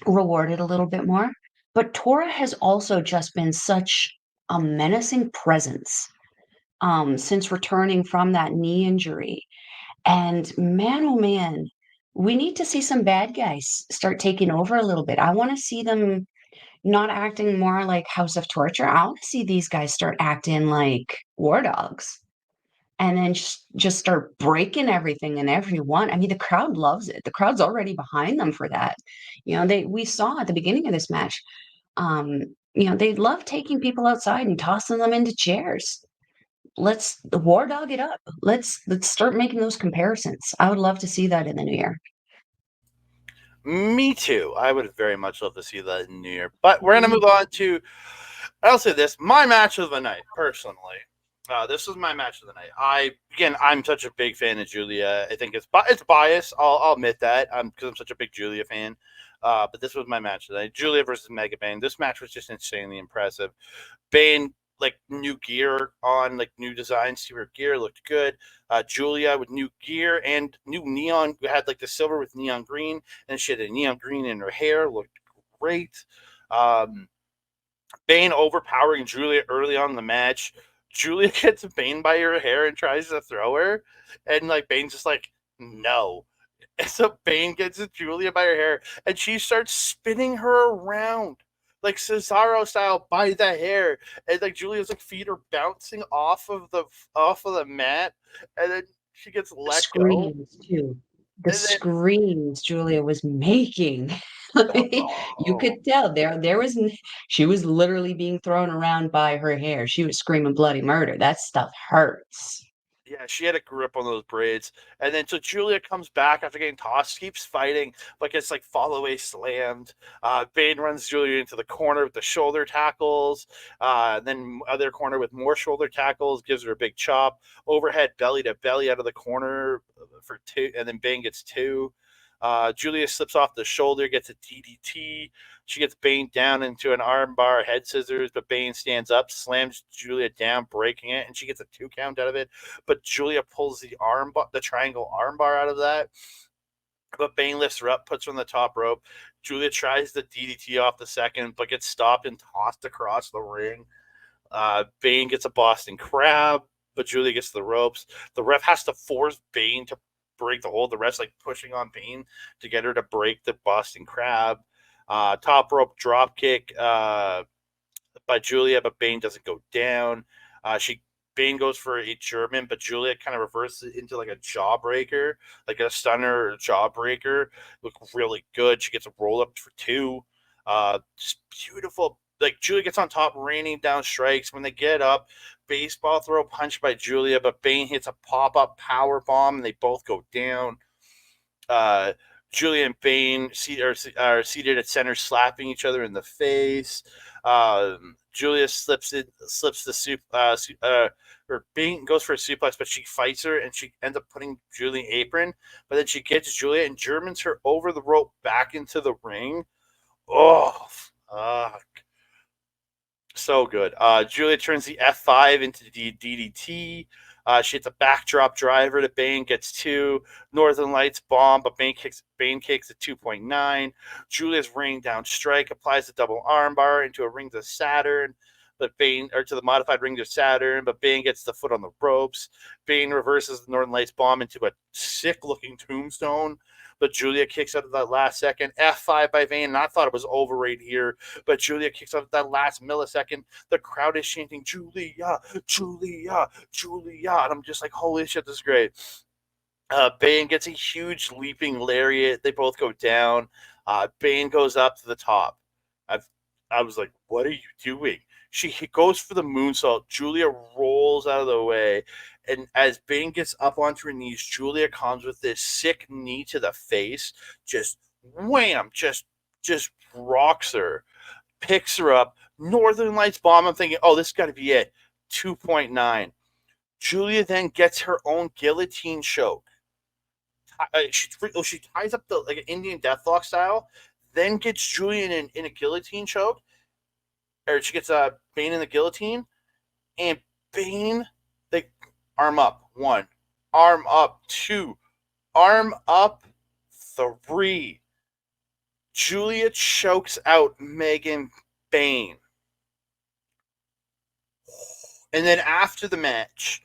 rewarded a little bit more. But Tora has also just been such a menacing presence since returning from that knee injury. And man, oh man, we need to see some bad guys start taking over a little bit. I want to see them not acting more like House of Torture. I want to see these guys start acting like war dogs and then just start breaking everything and everyone. I mean, the crowd loves it. The crowd's already behind them for that. We saw at the beginning of this match, um, they love taking people outside and tossing them into chairs. Let's war dog it up. Let's start making those comparisons. I would love to see that in the new year. Me too. I would very much love to see that in New Year. But we're gonna move on to. I'll say this: my match of the night, personally. This was my match of the night. I'm such a big fan of Giulia. I think it's biased. I'll admit that. Because I'm such a big Giulia fan. But this was my match of the night. Giulia versus Megan Bayne. This match was just insanely impressive. Bayne like new gear on, like new designs to her gear, looked good. Giulia with new gear and new neon, had like the silver with neon green, and she had a neon green in her hair, looked great. Um, Bayne overpowering Giulia early on in the match. Giulia gets Bayne by her hair and tries to throw her, and like Bayne's just like, no. And so Bayne gets Giulia by her hair, and she starts spinning her around like Cesaro style by the hair, and like Giulia's like feet are bouncing off of the mat, and then she gets The let go, screams too. The and then screams Julia was making. You oh, could tell she was literally being thrown around by her hair. She was screaming bloody murder. That stuff hurts. yeah, she had a grip on those braids. And then so Giulia comes back after getting tossed, keeps fighting, but gets like fall away slammed. Bayne runs Giulia into the corner with the shoulder tackles. Then other corner with more shoulder tackles, gives her a big chop. Overhead belly to belly out of the corner for two, and then Bayne gets two. Giulia slips off the shoulder, gets a DDT. She gets Bayne down into an armbar, head scissors, but Bayne stands up, slams Giulia down, breaking it, and she gets a 2 count out of it. But Giulia pulls the triangle armbar out of that. But Bayne lifts her up, puts her on the top rope. Giulia tries the DDT off the second, but gets stopped and tossed across the ring. Bayne gets a Boston Crab, but Giulia gets the ropes. The ref has to force Bayne to break the hold. The ref's like pushing on Bayne to get her to break the Boston Crab. Top rope drop kick by Giulia, but Bayne doesn't go down. She Bayne goes for a German, but Giulia kind of reverses it into like a jawbreaker, like a stunner or jawbreaker. Look really good. She gets a roll up for two. Just beautiful. Like Giulia gets on top, raining down strikes. When they get up, baseball throw punch by Giulia, but Bayne hits a pop up power bomb, and they both go down. Uh, Giulia and Bayne are seated at center, slapping each other in the face. Giulia slips the or Bayne goes for a suplex, but she fights her and she ends up putting Giulia in the apron. But then she gets Giulia and Germans her over the rope back into the ring. Oh, fuck. So good. Giulia turns the F5 into the DDT. She hits a backdrop driver to Bane, gets two. Northern Lights bomb, but Bane kicks at 2.9. Giulia's raining down strike, applies the double armbar into a ring to Saturn, but Bane, or to the modified ring to Saturn, but Bane gets the foot on the ropes. Bane reverses the Northern Lights bomb into a sick looking tombstone, but Giulia kicks out of that last second. F5 by Bane, and I thought it was over right here, but Giulia kicks out of that last millisecond. The crowd is chanting, Giulia, Giulia, Giulia. And I'm just like, holy shit, this is great. Bane gets a huge leaping lariat. They both go down. Bane goes up to the top. I've, I was like, what are you doing? He goes for the moonsault. Giulia rolls out of the way. And as Bane gets up onto her knees, Giulia comes with this sick knee to the face. Just wham, just rocks her, picks her up. Northern Lights bomb. I'm thinking, oh, this got to be it. 2.9. Giulia then gets her own guillotine choke. She ties up the like an Indian deathlock style, then gets Julian in a guillotine choke, or she gets Bane in the guillotine, and Bane they arm up one, arm up two, arm up three. Giulia chokes out Megan Bayne, and then after the match,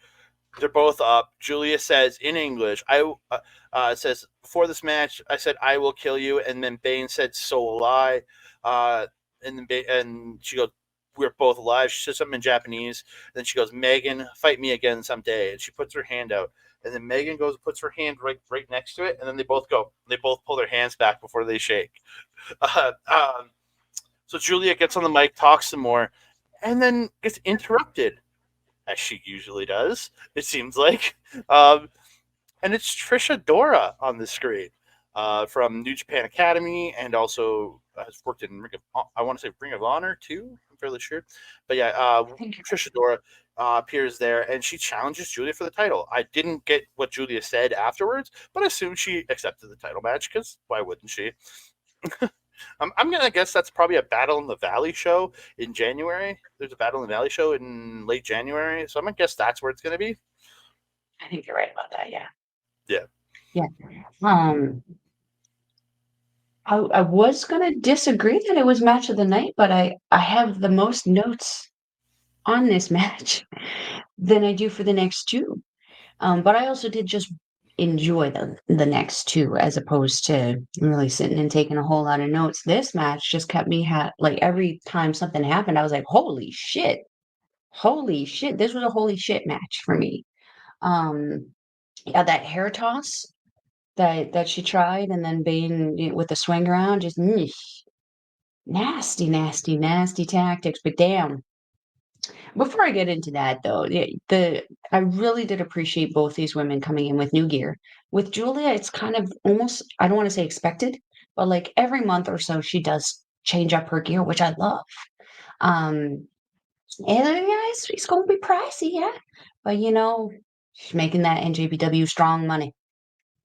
they're both up. Giulia says in English, says before this match, I said I will kill you, and then Bane said so will I. And she goes, we're both alive. She says something in Japanese. Then she goes, Megan, fight me again someday. And she puts her hand out, and then Megan goes, puts her hand right next to it, and then they both pull their hands back before they shake. Uh, um, so Giulia gets on the mic, talks some more, and then gets interrupted as she usually does, it seems like. And it's Trisha Dora on the screen from New Japan Academy, and also has worked in I want to say Ring of Honor too. I'm fairly sure, but yeah, Trisha Dora appears there, and she challenges Giulia for the title. I didn't get what Giulia said afterwards, but I assume she accepted the title match because why wouldn't she? I'm gonna guess that's probably a Battle in the Valley show in January. There's a Battle in the Valley show in late January, so I'm gonna guess that's where it's gonna be. I think you're right about that. Yeah. Yeah. Yeah. I was gonna disagree that it was match of the night, but I have the most notes on this match than I do for the next two. But I also did just enjoy the next two as opposed to really sitting and taking a whole lot of notes. This match just kept me like every time something happened, I was like, holy shit, this was a holy shit match for me. Yeah, that hair toss that she tried, and then Bane with the swing around, just nasty, nasty, nasty tactics. But damn, before I get into that, though, I really did appreciate both these women coming in with new gear. With Giulia, it's kind of almost, I don't want to say expected, but like every month or so, she does change up her gear, which I love. Um, and yeah, it's going to be pricey, yeah, but she's making that NJPW strong money.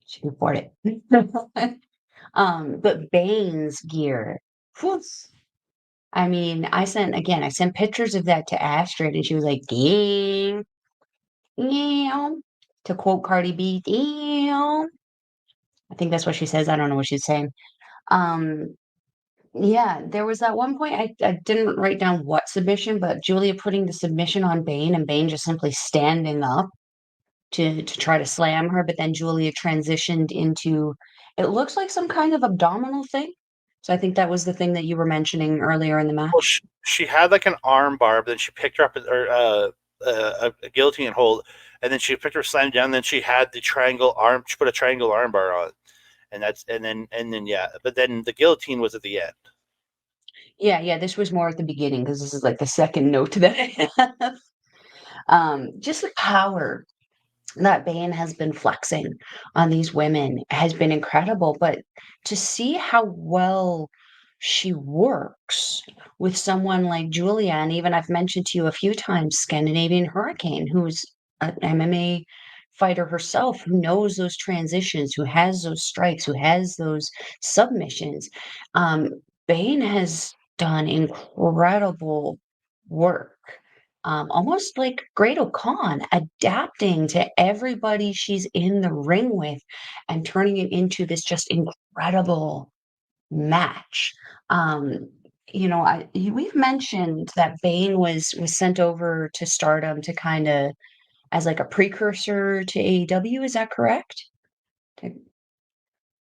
She can afford it. But Bane's gear. Whew, I mean, I sent pictures of that to Astrid, and she was like, "Damn, damn." To quote Cardi B, "Damn." I think that's what she says. I don't know what she's saying. Um, yeah, there was that one point I didn't write down what submission, but Julia putting the submission on Bane, and Bane just simply standing up to try to slam her, but then Julia transitioned into it looks like some kind of abdominal thing. So I think that was the thing that you were mentioning earlier in the Well, match. she had like an arm bar, but then she picked her up or a guillotine hold, and then she picked her slammed down. And then she had the triangle arm. She put a triangle arm bar on, and then yeah. But then the guillotine was at the end. Yeah, yeah, this was more at the beginning because this is like the second note that I have. Just the power that Bane has been flexing on these women has been incredible. But to see how well she works with someone like Julia, and even I've mentioned to you a few times, Scandinavian Hurricane, who's an MMA fighter herself, who knows those transitions, who has those strikes, who has those submissions. Um, Bane has done incredible work. Almost like Great Khan, adapting to everybody she's in the ring with and turning it into this just incredible match. Um, we've mentioned that Bane was sent over to Stardom to kind of as like a precursor to AEW. Is that correct?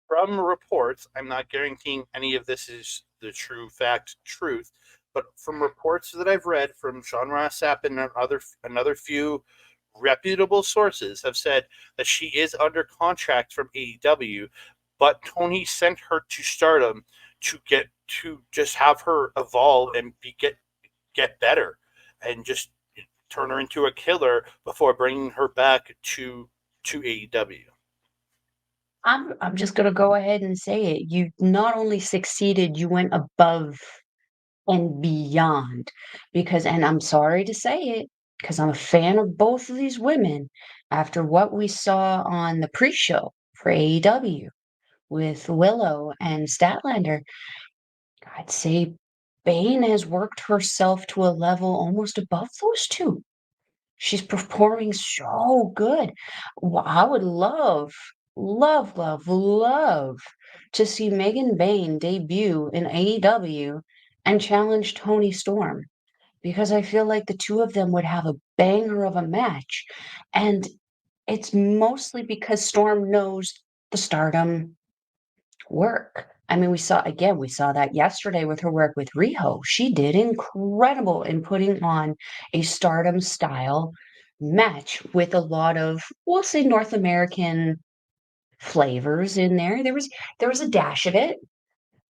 From reports, I'm not guaranteeing any of this is the true truth, but from reports that I've read from Sean Ross Sapp and another few reputable sources have said that she is under contract from AEW, but Tony sent her to Stardom to just have her evolve and get better and just turn her into a killer before bringing her back to AEW. I'm just gonna go ahead and say it. You not only succeeded, you went above and beyond because, and I'm sorry to say it, because I'm a fan of both of these women. After what we saw on the pre-show for AEW with Willow and Statlander, I'd say Bane has worked herself to a level almost above those two. She's performing so good. I would love, love, love, love to see Megan Bayne debut in AEW and challenge Tony Storm because I feel like the two of them would have a banger of a match. And it's mostly because Storm knows the Stardom work. I mean, we saw that yesterday with her work with Riho. She did incredible in putting on a Stardom style match with a lot of, we'll say, North American flavors in there. There was a dash of it,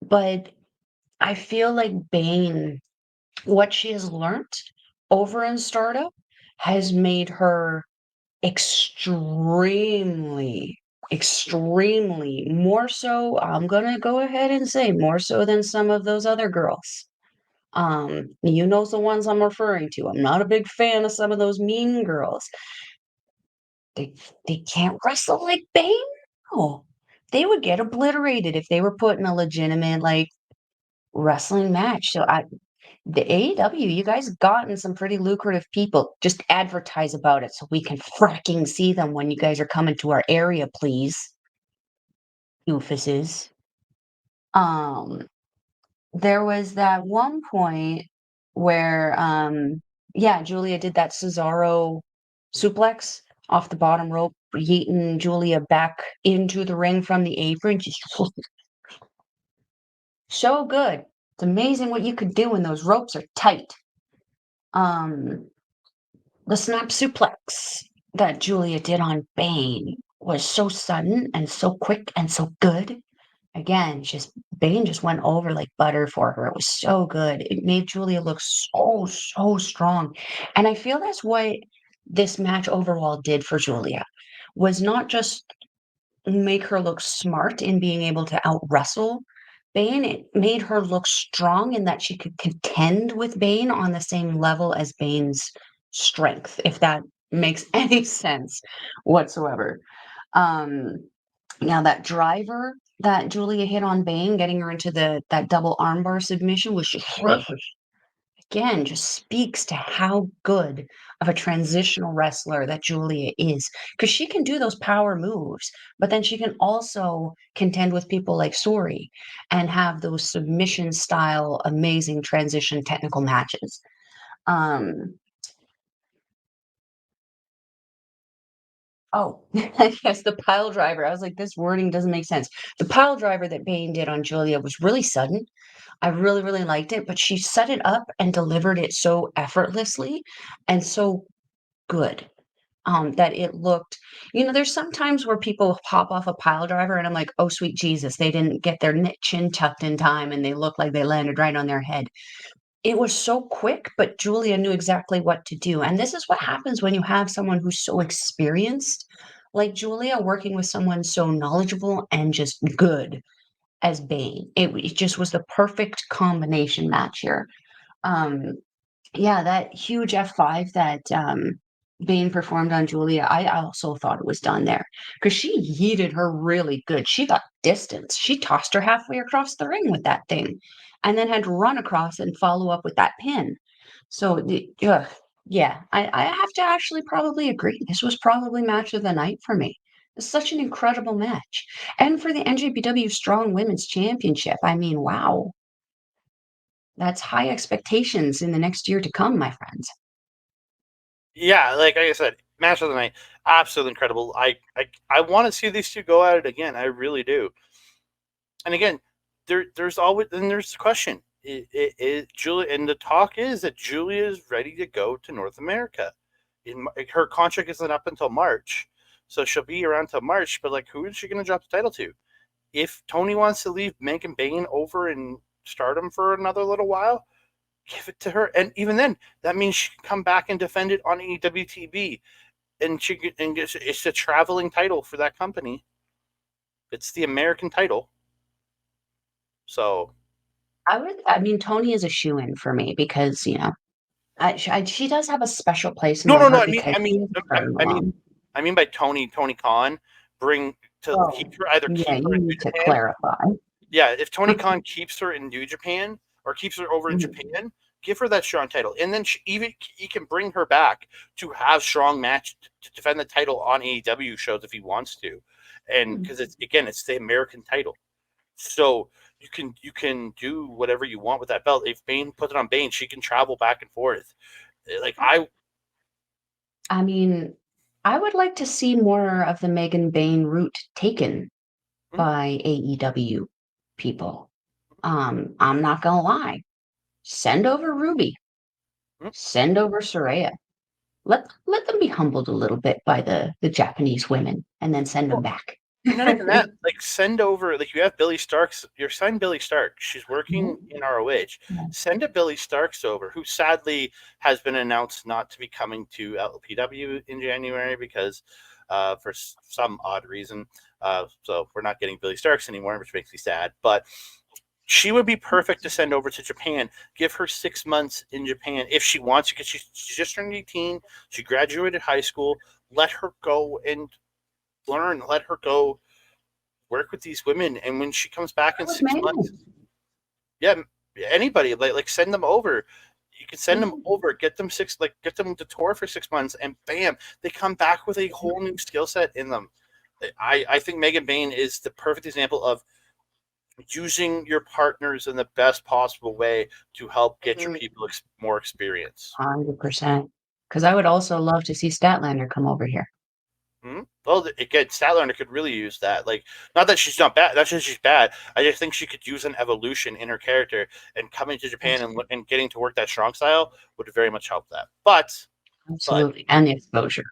but I feel like Bane, what she has learned over in Stardom has made her extremely, extremely more so, I'm gonna go ahead and say more so than some of those other girls. You know the ones I'm referring to. I'm not a big fan of some of those mean girls. They they can't wrestle like Bane. No. They would get obliterated if they were put in a legitimate like wrestling match. The AEW, you guys gotten some pretty lucrative people. Just advertise about it so we can fracking see them when you guys are coming to our area, please. Doofuses. Um, there was that one point where, yeah, Giulia did that Cesaro suplex off the bottom rope, yeeting Giulia back into the ring from the apron. Just so good. It's amazing what you could do when those ropes are tight. Um, The snap suplex that Giulia did on Bane was so sudden and so quick and so good. Again, just Bane just went over like butter for her. It was so good. It made Giulia look so, so strong. And I feel that's what this match overall did for Giulia was not just make her look smart in being able to out wrestle Bane. It made her look strong in that she could contend with Bane on the same level as Bane's strength, if that makes any sense whatsoever. Um, Now that driver that Julia hit on Bane, getting her into that double armbar submission was just again, just speaks to how good of a transitional wrestler that Julia is. Because she can do those power moves, but then she can also contend with people like Sori and have those submission style, amazing transition technical matches. Um, oh, yes, the pile driver. I was like, this wording doesn't make sense. The pile driver that Bane did on Julia was really sudden. I really, really liked it, but she set it up and delivered it so effortlessly and so good, that it looked, there's sometimes where people pop off a pile driver and I'm like, "Oh, sweet Jesus, they didn't get their chin tucked in time and they look like they landed right on their head." It was so quick, but Julia knew exactly what to do, and this is what happens when you have someone who's so experienced, like Julia, working with someone so knowledgeable and just good as Bane. It just was the perfect combination match here. Um, yeah, that huge F5 that, Bane performed on Julia, I also thought it was done there because she yeeted her really good. She got distance. She tossed her halfway across the ring with that thing and then had to run across and follow up with that pin. So, yeah, I have to actually probably agree. This was probably match of the night for me. It's such an incredible match. And for the NJPW Strong Women's Championship, I mean, wow, that's high expectations in the next year to come, my friends. Yeah, like I said, match of the night, absolutely incredible. I want to see these two go at it again. I really do. And again, there's always then there's the question. Julia, and the talk is that Julia is ready to go to North America. Her contract isn't up until March, so she'll be around till March. But like, who is she going to drop the title to? If Tony wants to leave Megan Bayne over in Stardom for another little while, give it to her. And even then, that means she can come back and defend it on EWTB, and it's a traveling title for that company. It's the American title. So I mean, Tony is a shoe-in for me because, she does have a special place in no, my no, no. heart because she is a I Cardinal. mean, I mean by Tony Khan, Oh, keep her either yeah, keep you her in New need to Japan. clarify. Yeah, if Tony Khan keeps her in New Japan or keeps her over in Mhm, Japan, give her that strong title, and then he can bring her back to have strong match to defend the title on AEW shows if he wants to, and mhm. because it's the American title, so you can do whatever you want with that belt. If Bane puts it on Bane, she can travel back and forth. Like I I mean, I would like to see more of the Megan Bayne route taken mm, by AEW people. I'm not gonna lie. Send over Ruby. mm, Send over Soraya. Let them be humbled a little bit by the Japanese women, and then send them well, back. not even that. Like send over like you have Billy Starks. You're signed Billy Stark. She's working Mhm. in ROH. Send a Billy Starks over, who sadly has been announced not to be coming to LPW in January because for some odd reason. So we're not getting Billy Starks anymore, which makes me sad. But she would be perfect to send over to Japan. Give her 6 months in Japan if she wants, because she's just turned 18. She graduated high school. Let her go and learn. Let her go work with these women, and when she comes back in With 6 months, Megan. yeah, anybody like send them over. You can send them Mhm. over, get them to tour for 6 months, and bam, they come back with a whole new skill set in them. I think Megan Bayne is the perfect example of using your partners in the best possible way to help get your people more experience. 100%. Because I would also love to see Statlander come over here. Hmm. Well, again, Statlander could really use that. Like, not that she's not bad. Not that she's bad. I just think she could use an evolution in her character, and coming to Japan Absolutely. and getting to work that strong style would very much help that. But Absolutely. And the exposure.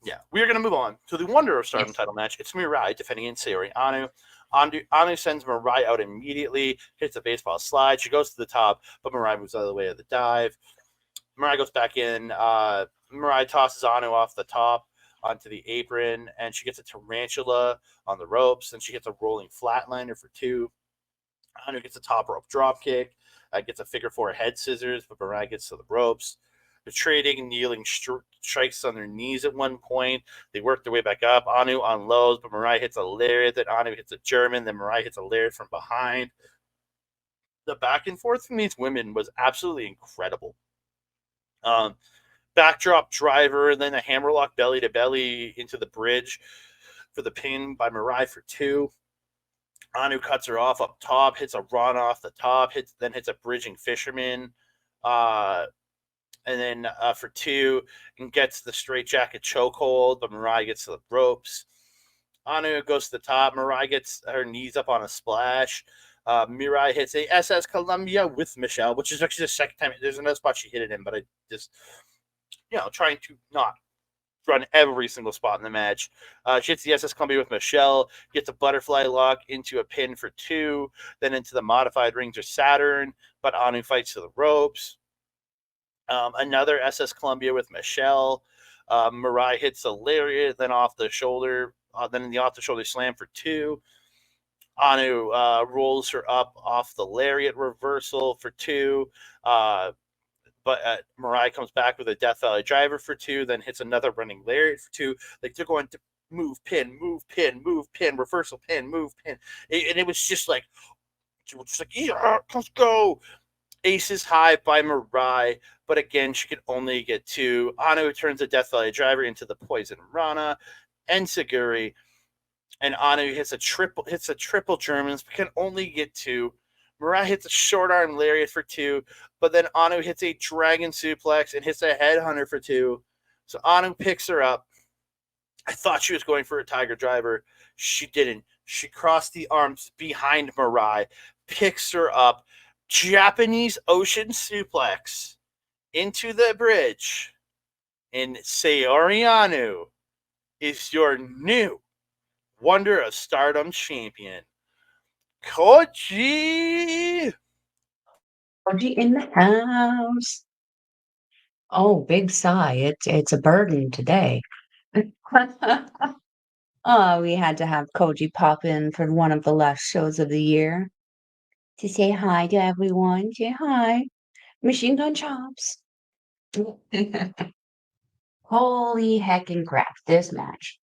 yeah, we are going to move on to the Wonder of Stardom Yes. title match. It's Mirai defending against Sayori Anu. Anu sends Mirai out immediately, hits a baseball slide. She goes to the top, but Mirai moves out of the way of the dive. Mirai goes back in. Mirai tosses Anu off the top onto the apron, and she gets a tarantula on the ropes. Then she gets a rolling flatliner for two. Anu gets a top rope drop kick, gets a figure four head scissors, but Mirai gets to the ropes. They're trading and kneeling strikes on their knees at one point. They work their way back up. Anu unloads, but Mirai hits a lariat. Then Anu hits a German. Then Mirai hits a lariat from behind. The back and forth from these women was absolutely incredible. Um, Backdrop driver, and then a hammerlock belly to belly into the bridge for the pin by Mirai for two. Anu cuts her off up top, hits a run off the top, then hits a bridging fisherman, uh, and then for two, and gets the straight jacket chokehold, but Mirai gets to the ropes. Anu goes to the top. Mirai gets her knees up on a splash. Mirai hits a SS Columbia with Michelle, which is actually the second time. There's another spot she hit it in, but I just, trying to not run every single spot in the match. She hits the SS Columbia with Michelle, gets a butterfly lock into a pin for two, then into the modified rings of Saturn, but Anu fights to the ropes. Another SS Columbia with Michelle. Mirai hits a lariat, then off the shoulder, then in the off the shoulder slam for two. Anu rolls her up off the lariat reversal for two. But Mirai comes back with a Death Valley driver for two, then hits another running lariat for two. Like they're going to move, pin, move, pin, move, pin, reversal, pin, move, pin. And it was just like, yeah, let's go. Aces high by Mirai, but again, she could only get two. Anu turns the Death Valley Driver into the Poison Rana. Enseguri, and Anu hits a triple Germans, but can only get two. Mirai hits a short arm lariat for two, but then Anu hits a dragon suplex and hits a headhunter for two. So Anu picks her up. I thought she was going for a Tiger Driver. She didn't. She crossed the arms behind Mirai, picks her up, Japanese Ocean suplex into the bridge, and Sayori Anu is your new Wonder of Stardom champion. Koji! Koji in the house. Oh, big sigh. It's a burden today. Oh, we had to have Koji pop in for one of the last shows of the year to say hi to everyone. Say hi. Machine Gun Chops. Holy heckin' crap, this match.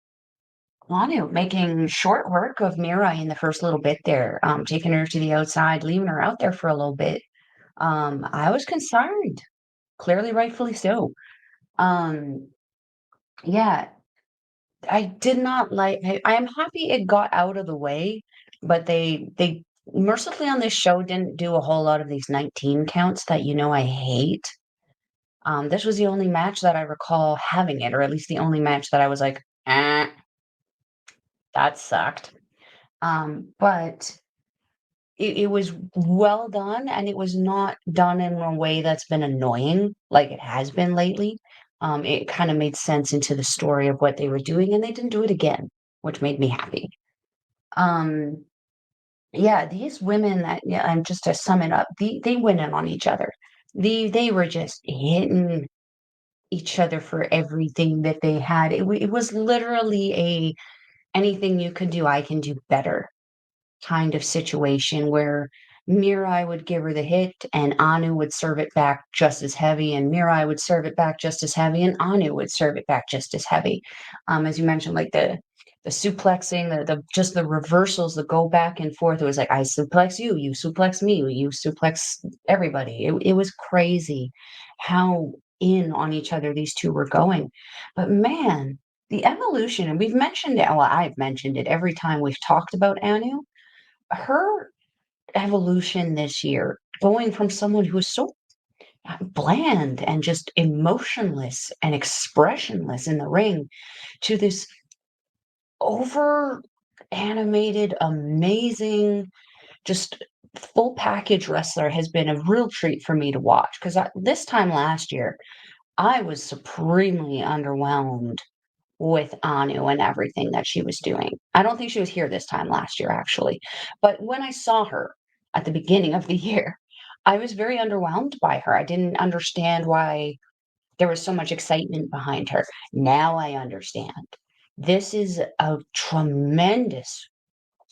Lanu making short work of Mirai in the first little bit there, taking her to the outside, leaving her out there for a little bit. I was concerned, clearly rightfully so. Um, yeah, I did not like I am happy it got out of the way, but they mercifully on this show didn't do a whole lot of these 19 counts that I hate. This was the only match that I recall having it, or at least the only match that I was like, that sucked. But it was well done, and it was not done in a way that's been annoying like it has been lately. It kind of made sense into the story of what they were doing, and they didn't do it again, which made me happy. Um, yeah, these women that yeah, and just to sum it up, they went in on each other. They were just hitting each other for everything that they had. It was literally a anything you can do, I can do better kind of situation where Mirai would give her the hit and Anu would serve it back just as heavy, and Mirai would serve it back just as heavy, and Anu would serve it back just as heavy. As you mentioned, like the suplexing, the just the reversals that go back and forth. It was like I suplex you, you suplex me, you suplex everybody. It was crazy how in on each other these two were going. But man, the evolution, and we've mentioned it, well, I've mentioned it every time we've talked about Anu, her evolution this year, going from someone who was so bland and just emotionless and expressionless in the ring to this over animated, amazing, just full package wrestler has been a real treat for me to watch because this time last year, I was supremely underwhelmed with Anu and everything that she was doing. I don't think she was here this time last year, actually. But when I saw her at the beginning of the year, I was very underwhelmed by her. I didn't understand why there was so much excitement behind her. Now I understand. This is a tremendous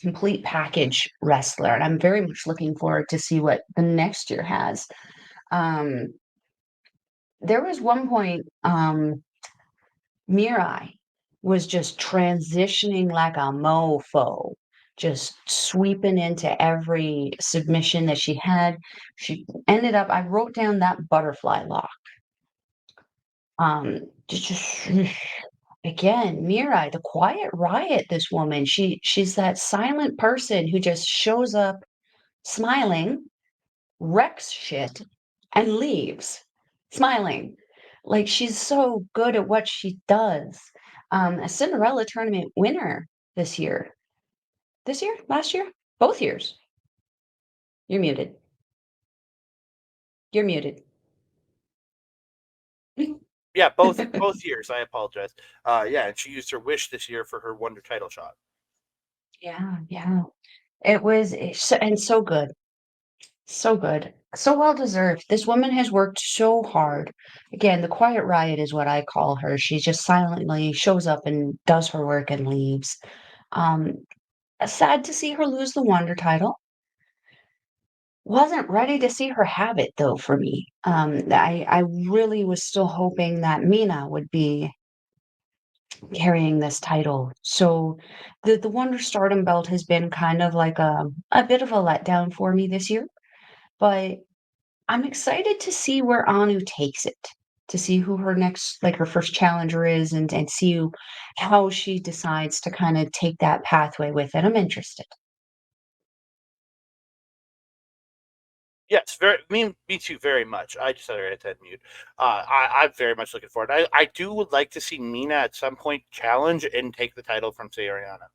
complete package wrestler, and I'm very much looking forward to see what the next year has. Um, there was one point Mirai was just transitioning like a mofo, just sweeping into every submission that she had. She ended up, I wrote down that butterfly lock. Just again, Mirai, the quiet riot, this woman. She's that silent person who just shows up smiling, wrecks shit, and leaves smiling. Like she's so good at what she does. A Cinderella tournament winner this year. This year? Last year? Both years. You're muted. You're muted. Yeah, both years. I apologize. Yeah, and she used her wish this year for her Wonder title shot. Yeah, yeah. And so good. So good. So well deserved. This woman has worked so hard. Again, the quiet riot is what I call her. She just silently shows up and does her work and leaves. Um, sad to see her lose the Wonder title. Wasn't ready to see her have it though for me. I really was still hoping that Mina would be carrying this title. So the Wonder Stardom belt has been kind of like a bit of a letdown for me this year. But I'm excited to see where Anu takes it, to see who her next, like her first challenger is, and see how she decides to kind of take that pathway with it. I'm interested. Yes, me too, very much. I just had her head mute. I'm very much looking forward. I do would like to see Nina at some point challenge and take the title from Sayoriana.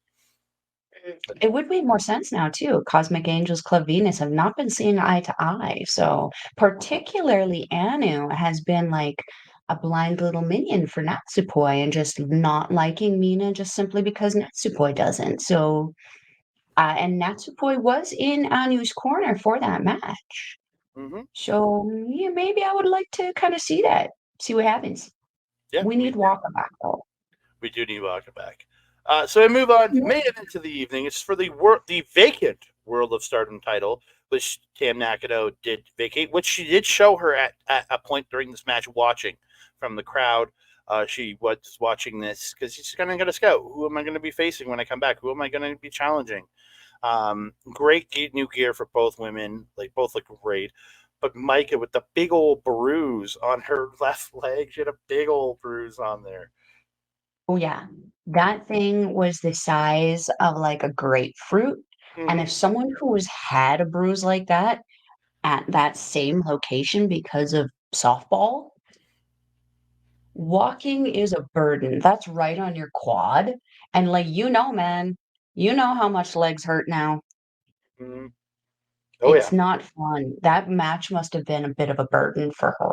It would make more sense now too. Cosmic Angels Club Venus have not been seeing eye to eye. So particularly Anu has been like a blind little minion for Natsupoi and just not liking Mina just simply because Natsupoi doesn't. So and Natsupoi was in Anu's corner for that match. Hmm. So yeah, maybe I would like to kind of see that, see what happens. Yeah, We need Waka back though. we do need Waka back. So we move on. Main event of the evening. It's for the vacant World of Stardom title, which Tam Nakano did vacate, which she did show her at a point during this match, watching from the crowd. She was watching this because she's going to scout. Who am I going to be facing when I come back? Who am I going to be challenging? Great new gear for both women. Like both look great. But Maika with the big old bruise on her left leg, she had a big old bruise on there. Oh yeah, that thing was the size of like a grapefruit. And Mm-hmm. if someone who has had a bruise like that at that same location because of softball, walking is a burden. That's right on your quad. And like man, you know how much legs hurt now. Mm-hmm. Oh yeah, It's not fun. That match must have been a bit of a burden for her.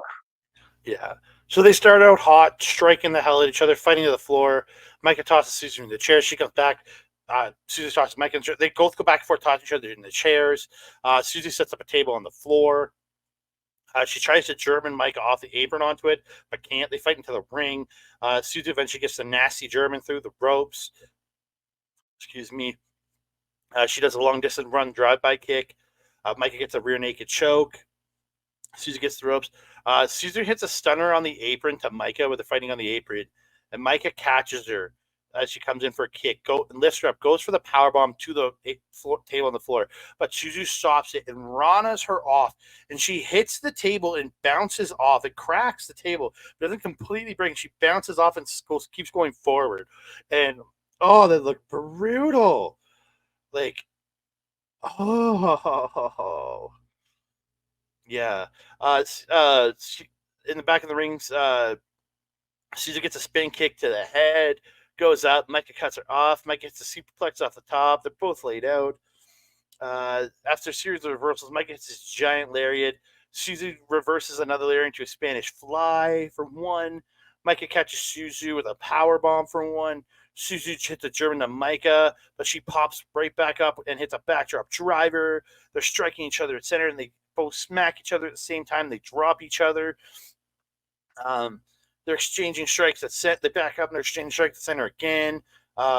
yeah. So they start out hot, striking the hell at each other, fighting to the floor. Micah tosses Suzu in the chair. She comes back. Suzu tosses Micah. They both go back and forth, tossing each other in the chairs. Suzu sets up a table on the floor. She tries to German Micah off the apron onto it, but can't. They fight into the ring. Suzu eventually gets the nasty German through the ropes. Excuse me. She does a long distance run drive by kick. Micah gets a rear naked choke. Suzu gets the ropes. Suzu hits a stunner on the apron to Micah with the fighting on the apron, and Micah catches her as she comes in for a kick. Go and lifts her up. Goes for the power bomb to the table on the floor, but Suzu stops it and Rana's her off, and she hits the table and bounces off. It cracks the table, doesn't completely break. She bounces off and keeps going forward, and oh, that looked brutal. Like oh. Yeah. In the back of the rings, Caesar gets a spin kick to the head, goes up. Micah cuts her off. Micah hits a superplex off the top. They're both laid out. After a series of reversals, Micah hits his giant lariat. Suzu reverses another lariat into a Spanish fly for one. Micah catches Suzu with a power bomb for one. Suzu hits a German to Micah, but she pops right back up and hits a backdrop driver. They're striking each other at center, and they both smack each other at the same time. They drop each other. Um, they're exchanging strikes at set. They back up and they're exchanging strikes at center again.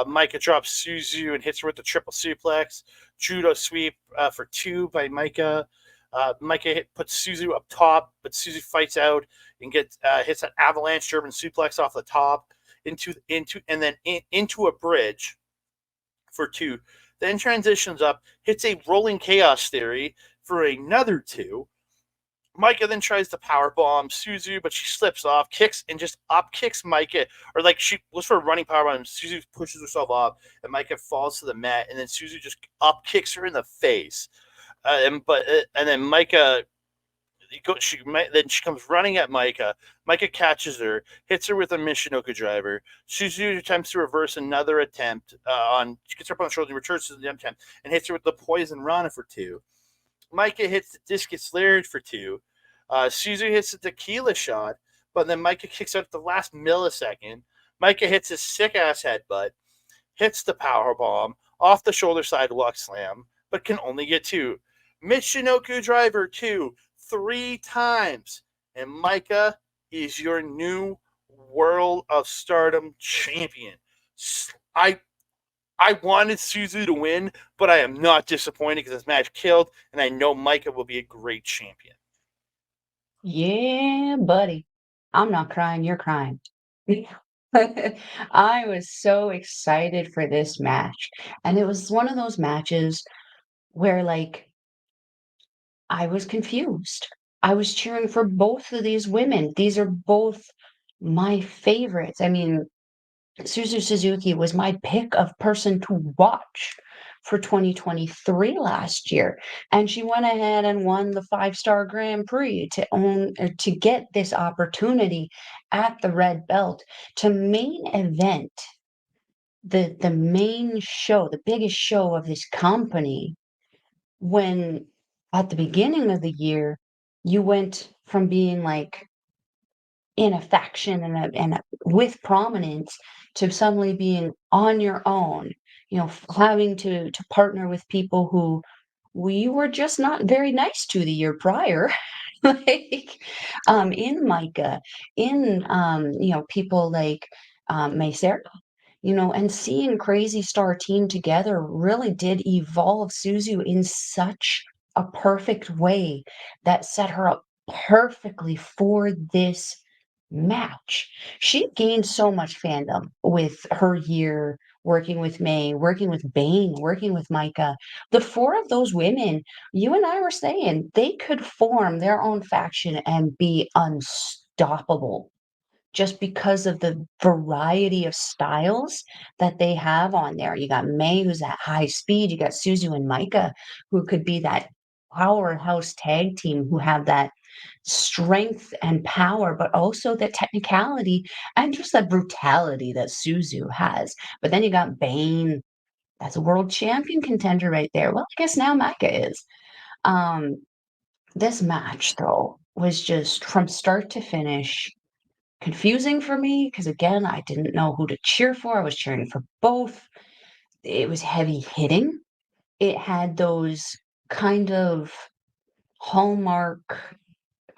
Micah drops Suzu and hits her with the triple suplex. Judo sweep for two by Micah. Micah puts Suzu up top, but Suzu fights out and hits an avalanche German suplex off the top into a bridge for two. Then transitions up, hits a rolling chaos theory for another two. Micah then tries to power bomb Suzu, but she slips off, kicks, and just up kicks Micah, or like she was for a running power bomb. Suzu pushes herself off, and Micah falls to the mat, and then Suzu just up kicks her in the face. And then Micah, then she comes running at Micah. Micah catches her, hits her with a Michinoku driver. Suzu attempts to reverse another attempt on. She gets her up on the shoulder, and returns to the attempt, and hits her with the poison Rana for two. Micah hits the discus lariat for two. Suzu hits the tequila shot, but then Micah kicks out at the last millisecond. Micah hits his sick ass headbutt, hits the power bomb off the shoulder sidewalk slam, but can only get two. Michinoku driver two, three times, and Micah is your new World of Stardom champion. I I wanted Suzu to win, but I am not disappointed because this match killed, and I know Micah will be a great champion. Yeah, buddy. I'm not crying, you're crying. I was so excited for this match. And it was one of those matches where, like, I was confused. I was cheering for both of these women. These are both my favorites. I mean, Suzu Suzuki was my pick of person to watch for 2023 last year. And she went ahead and won the 5-star Grand Prix to own or to get this opportunity at the red belt to main event the main show, the biggest show of this company when at the beginning of the year you went from being like in a faction with prominence to suddenly being on your own, having to partner with people who we were just not very nice to the year prior. Like in Micah, in people like Macer, and seeing Crazy Star team together really did evolve Suzu in such a perfect way that set her up perfectly for this match. She gained so much fandom with her year working with May, working with Bayne, working with Micah. The four of those women, you and I were saying, they could form their own faction and be unstoppable just because of the variety of styles that they have on there. You got May, who's at high speed. You got Suzu and Micah, who could be that powerhouse tag team who have that strength and power, but also the technicality and just that brutality that Suzu has. But then you got Bane. That's a world champion contender right there. Well, I guess now Micah is. Um, this match, though, was just from start to finish confusing for me because again, I didn't know who to cheer for. I was cheering for both. It was heavy hitting. It had those kind of hallmark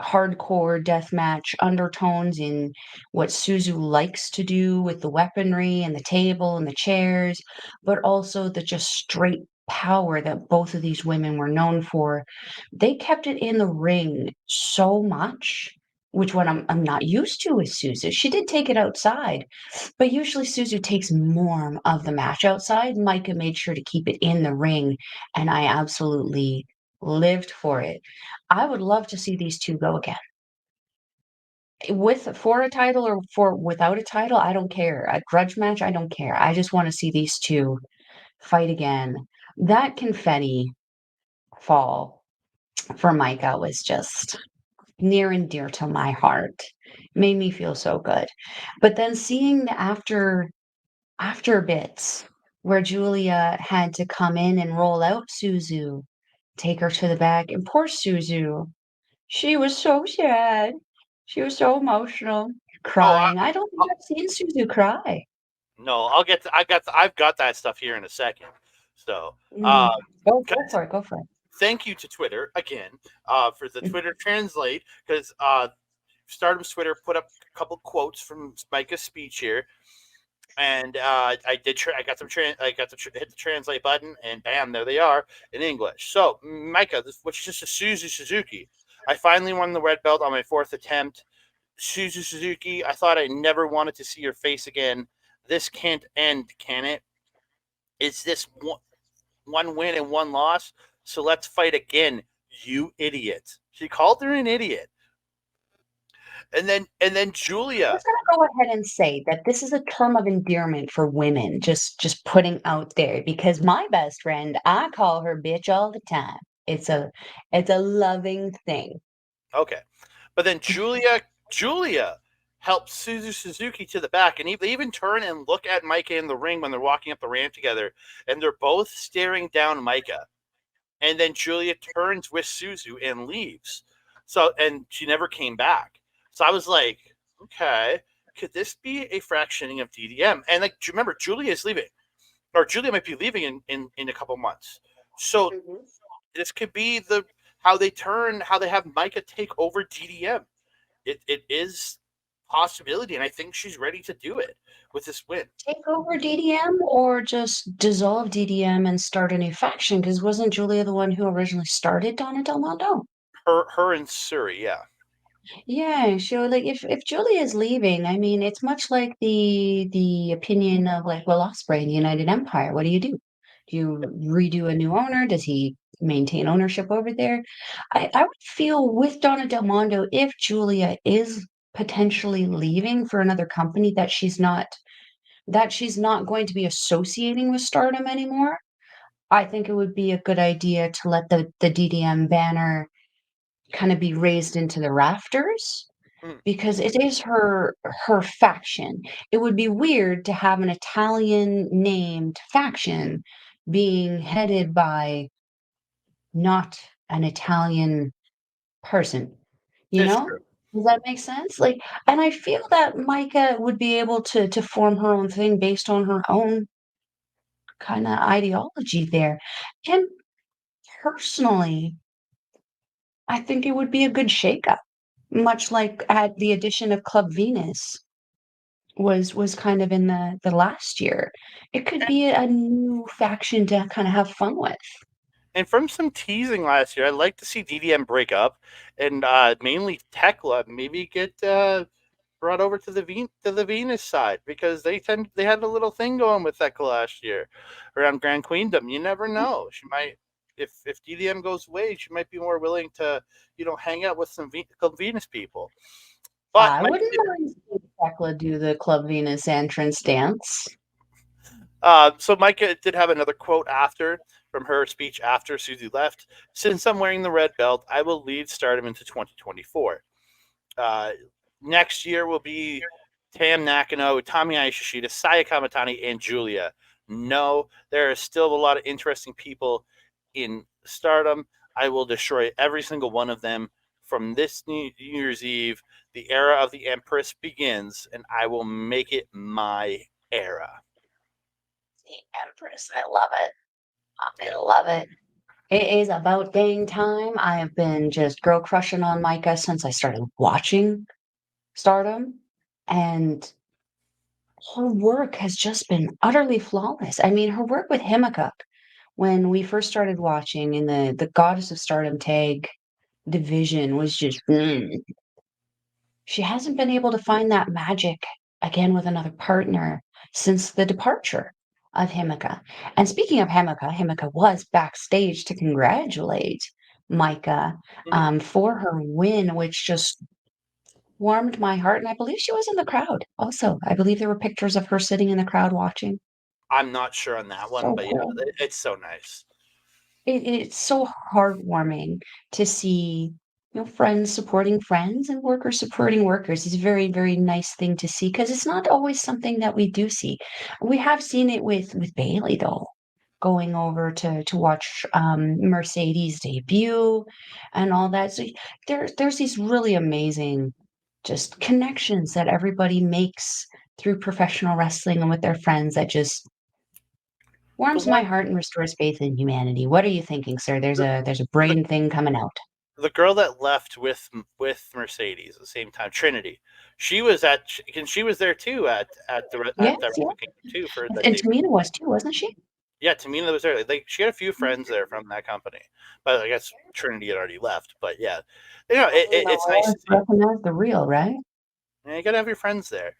hardcore deathmatch undertones in what Suzu likes to do with the weaponry and the table and the chairs, but also the just straight power that both of these women were known for. They kept it in the ring so much, which what I'm not used to with Suzu. She did take it outside, but usually Suzu takes more of the match outside. Micah made sure to keep it in the ring, and I absolutely lived for it. I would love to see these 2 go again. For a title or for without a title, I don't care. A grudge match, I don't care. I just wanna see these 2 fight again. That confetti fall for Micah was just near and dear to my heart. Made me feel so good. But then seeing the after bits where Giulia had to come in and roll out Suzu, take her to the back, and poor Suzu, she was so sad. She was so emotional, Oh, crying. I don't think I, I've seen Suzu cry. no, I've got that stuff here in a second. So, Mm. Go 'cause for it, go for it. thank you to Twitter again for the Mm, Twitter translate because Stardom's Twitter put up a couple quotes from Micah's speech here, and I did. I got them. I got to hit the translate button, and bam, there they are in English. So, Micah, which is just a Suzu Suzuki. I finally won the red belt on my 4th attempt. Suzu Suzuki, I thought I never wanted to see your face again. This can't end, can it? It's this one win and one loss. So let's fight again, you idiot. She called her an idiot. And then I'm Giulia. just gonna go ahead and say that this is a term of endearment for women, just putting out there because my best friend, I call her bitch all the time. It's a loving thing. Okay. But then Giulia helps Suzu Suzuki to the back, and they even turn and look at Micah in the ring when they're walking up the ramp together, and they're both staring down Micah. And then Giulia turns with Suzu and leaves. So, and she never came back. So I was like, okay, could this be a fractioning of DDM? And like, do you remember Giulia is leaving, or Giulia might be leaving in a couple months. So Mhm. this could be how they have Micah take over DDM. It is possibility, and I think she's ready to do it with this win. Take over DDM or just dissolve DDM and start a new faction? Because wasn't Julia the one who originally started Donna Del Mondo? Her and Suri, yeah. Yeah, so like if Julia is leaving, I mean, it's much like the opinion of like Will Ospreay in the United Empire. What do? Do you redo a new owner? Does he maintain ownership over there. I would feel with Donna Del Mondo, if Giulia is potentially leaving for another company, that she's not going to be associating with Stardom anymore. I think it would be a good idea to let the DDM banner kind of be raised into the rafters Mm, because it is her faction. It would be weird to have an Italian named faction being headed by not an Italian person, you it's know? true. Does that make sense? Like, and I feel that Maika would be able to form her own thing based on her own kind of ideology there. And personally, I think it would be a good shakeup, much like at the addition of Club Venus was kind of in the last year. It could And, be a new faction to kind of have fun with. and from some teasing last year, I'd like to see DDM break up and mainly Thekla maybe get brought over to the Venus side because they had a little thing going with Thekla last year around Grand Queendom. You never know. She might if DDM goes away, she might be more willing to hang out with some Club Venus people. But I wouldn't mind seeing Thekla do the Club Venus entrance dance. So Micah did have another quote after from her speech after Susie left. Since I'm wearing the red belt, I will lead Stardom into 2024. Uh, Next year will be Tam Nakano, Tommy Ishishita, Sayaka Matani, and Giulia. No, there are still a lot of interesting people in Stardom. I will destroy every single one of them from this New Year's Eve. The era of the Empress begins, and I will make it my era. The Empress, I love it. I Yeah. love it. It is about dang time. I have been just girl crushing on Micah since I started watching Stardom, and her work has just been utterly flawless. I mean, her work with Himika when we first started watching in the Goddess of Stardom tag division was just she hasn't been able to find that magic again with another partner since the departure of Himika. And speaking of Himika, Himika was backstage to congratulate Micah Mhm. for her win, which just warmed my heart. And I believe she was in the crowd also. I believe there were pictures of her sitting in the crowd watching. I'm not sure on that one, So but yeah, cool. it's so nice. It's so heartwarming to see, friends supporting friends and workers supporting workers. It's a very, very nice thing to see because it's not always something that we do see. We have seen it with Bailey though, going over to watch Mercedes debut and all that. So there's these really amazing just connections that everybody makes through professional wrestling and with their friends that just The warms my one, heart and restores faith in humanity. What are you thinking, sir? There's the, a the, brain thing coming out. the girl that left with Mercedes at the same time, Trinity, she was there too Yes, at the yeah. Wrestle Kingdom too for that And debut. Tamina was too, wasn't she? Yeah, Tamina was there. She had a few friends there from that company, but I guess Trinity had already left. But yeah, The it's nice Lord to see. recognize the real, right? Yeah, you gotta have your friends there.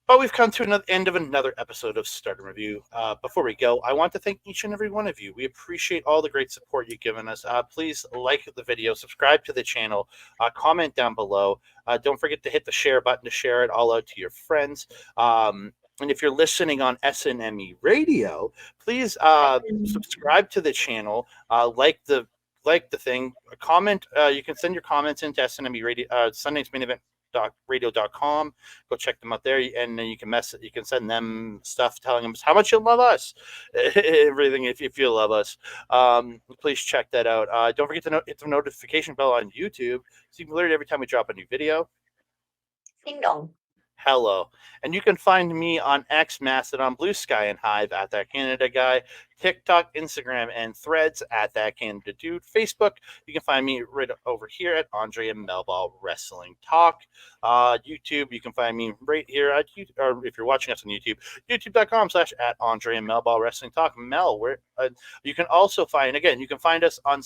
But we've come to another end of another episode of Stardom Review. Before we go, I want to thank each and every one of you. We appreciate all the great support you've given us. Please like the video, subscribe to the channel, comment down below. Don't forget to hit the share button to share it all out to your friends. And if you're listening on SNME Radio, please subscribe to the channel, like the thing, comment. You can send your comments into SNME Radio, Sunday's Main Event radio.com. Go check them out there, and then you can send them stuff telling them how much you love us, everything. If you love us, please check that out. Don't forget to hit the notification bell on YouTube so you can alert every time we drop a new video. Ding dong. Hello. And you can find me on X, Mastodon, Blue Sky, and Hive at That Canada Guy, TikTok, Instagram, and Threads at That Canada Dude. Facebook, you can find me right over here at Andre Melball Wrestling Talk. YouTube, you can find me right here at YouTube, or if you're watching us on YouTube, youtube.com/@ Andre Melball Wrestling Talk. Mel, where you can also find, again, you can find us on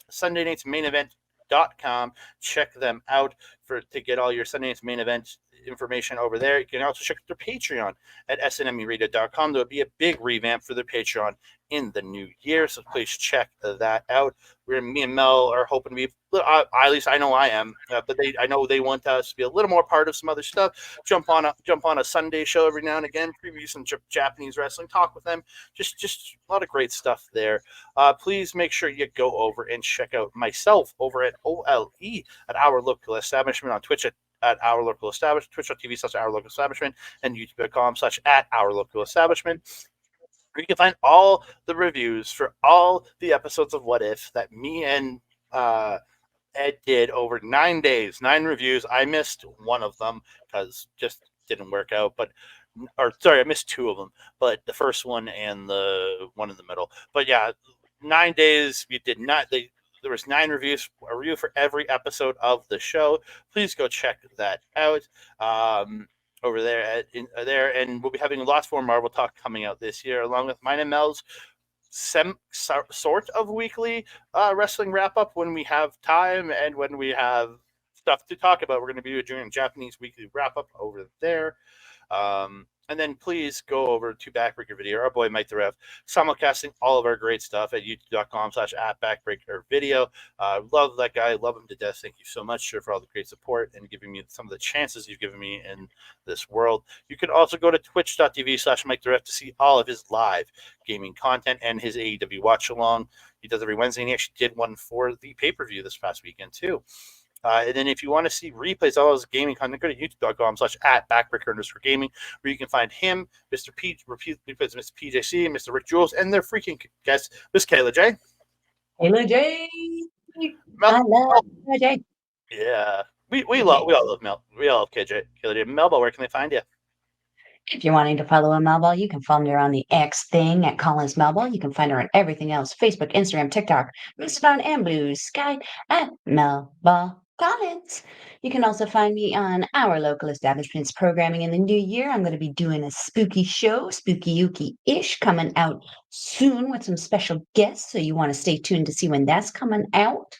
Sunday night's main event.com. Check them out. to get all your Sunday night's main event information over there. You can also check out their Patreon at snmeradio.com. There'll be a big revamp for their Patreon in the new year, so please check that out. Me and Mel are hoping to be, at least I know I am, but I know they want us to be a little more part of some other stuff. Jump on a Sunday show every now and again, preview some Japanese wrestling, talk with them. Just a lot of great stuff there. Please make sure you go over and check out myself over at OLE at Our Local Establishment on Twitch at Our Local Establishment, twitch.tv/Our Local Establishment, and youtube.com/@Our Local Establishment. Where you can find all the reviews for all the episodes of What If that me and Ed did over 9 days, 9 reviews. I missed one of them because just didn't work out, I missed 2 of them, but the first one and the one in the middle. But yeah, 9 days. We did not. There was 9 reviews, a review for every episode of the show. Please go check that out. Over there and we'll be having lots more Marvel talk coming out this year, along with mine and Mel's sort of weekly wrestling wrap up when we have time and when we have stuff to talk about. We're going to be doing a Japanese weekly wrap up over there. And then please go over to Backbreaker Video, our boy Mike the Rev, simulcasting all of our great stuff at youtube.com/@backbreakervideo. Love that guy. Love him to death. Thank you so much, sir, for all the great support and giving me some of the chances you've given me in this world. You can also go to twitch.tv/Mike the Rev to see all of his live gaming content and his AEW watch along. He does every Wednesday, and he actually did one for the pay-per-view this past weekend, too. And then if you want to see replays of all his gaming content, go to youtube.com/@backbreaker_gaming, where you can find him, Mr. PJC, Mr. Rick Jules, and their freaking guest, Miss Kayla J. Kayla J. I love Kayla J. Yeah. We all love Mel. We all love Kayla J. Melba, where can they find you? If you're wanting to follow a Melball, you can follow her on the X thing at Collins Melball. You can find her on everything else: Facebook, Instagram, TikTok, Mastodon, and Blue Sky at Melball Collins. You can also find me on Our Local Establishment's programming in the new year. I'm going to be doing a spooky show, spooky yuki-ish, coming out soon with some special guests. So you want to stay tuned to see when that's coming out.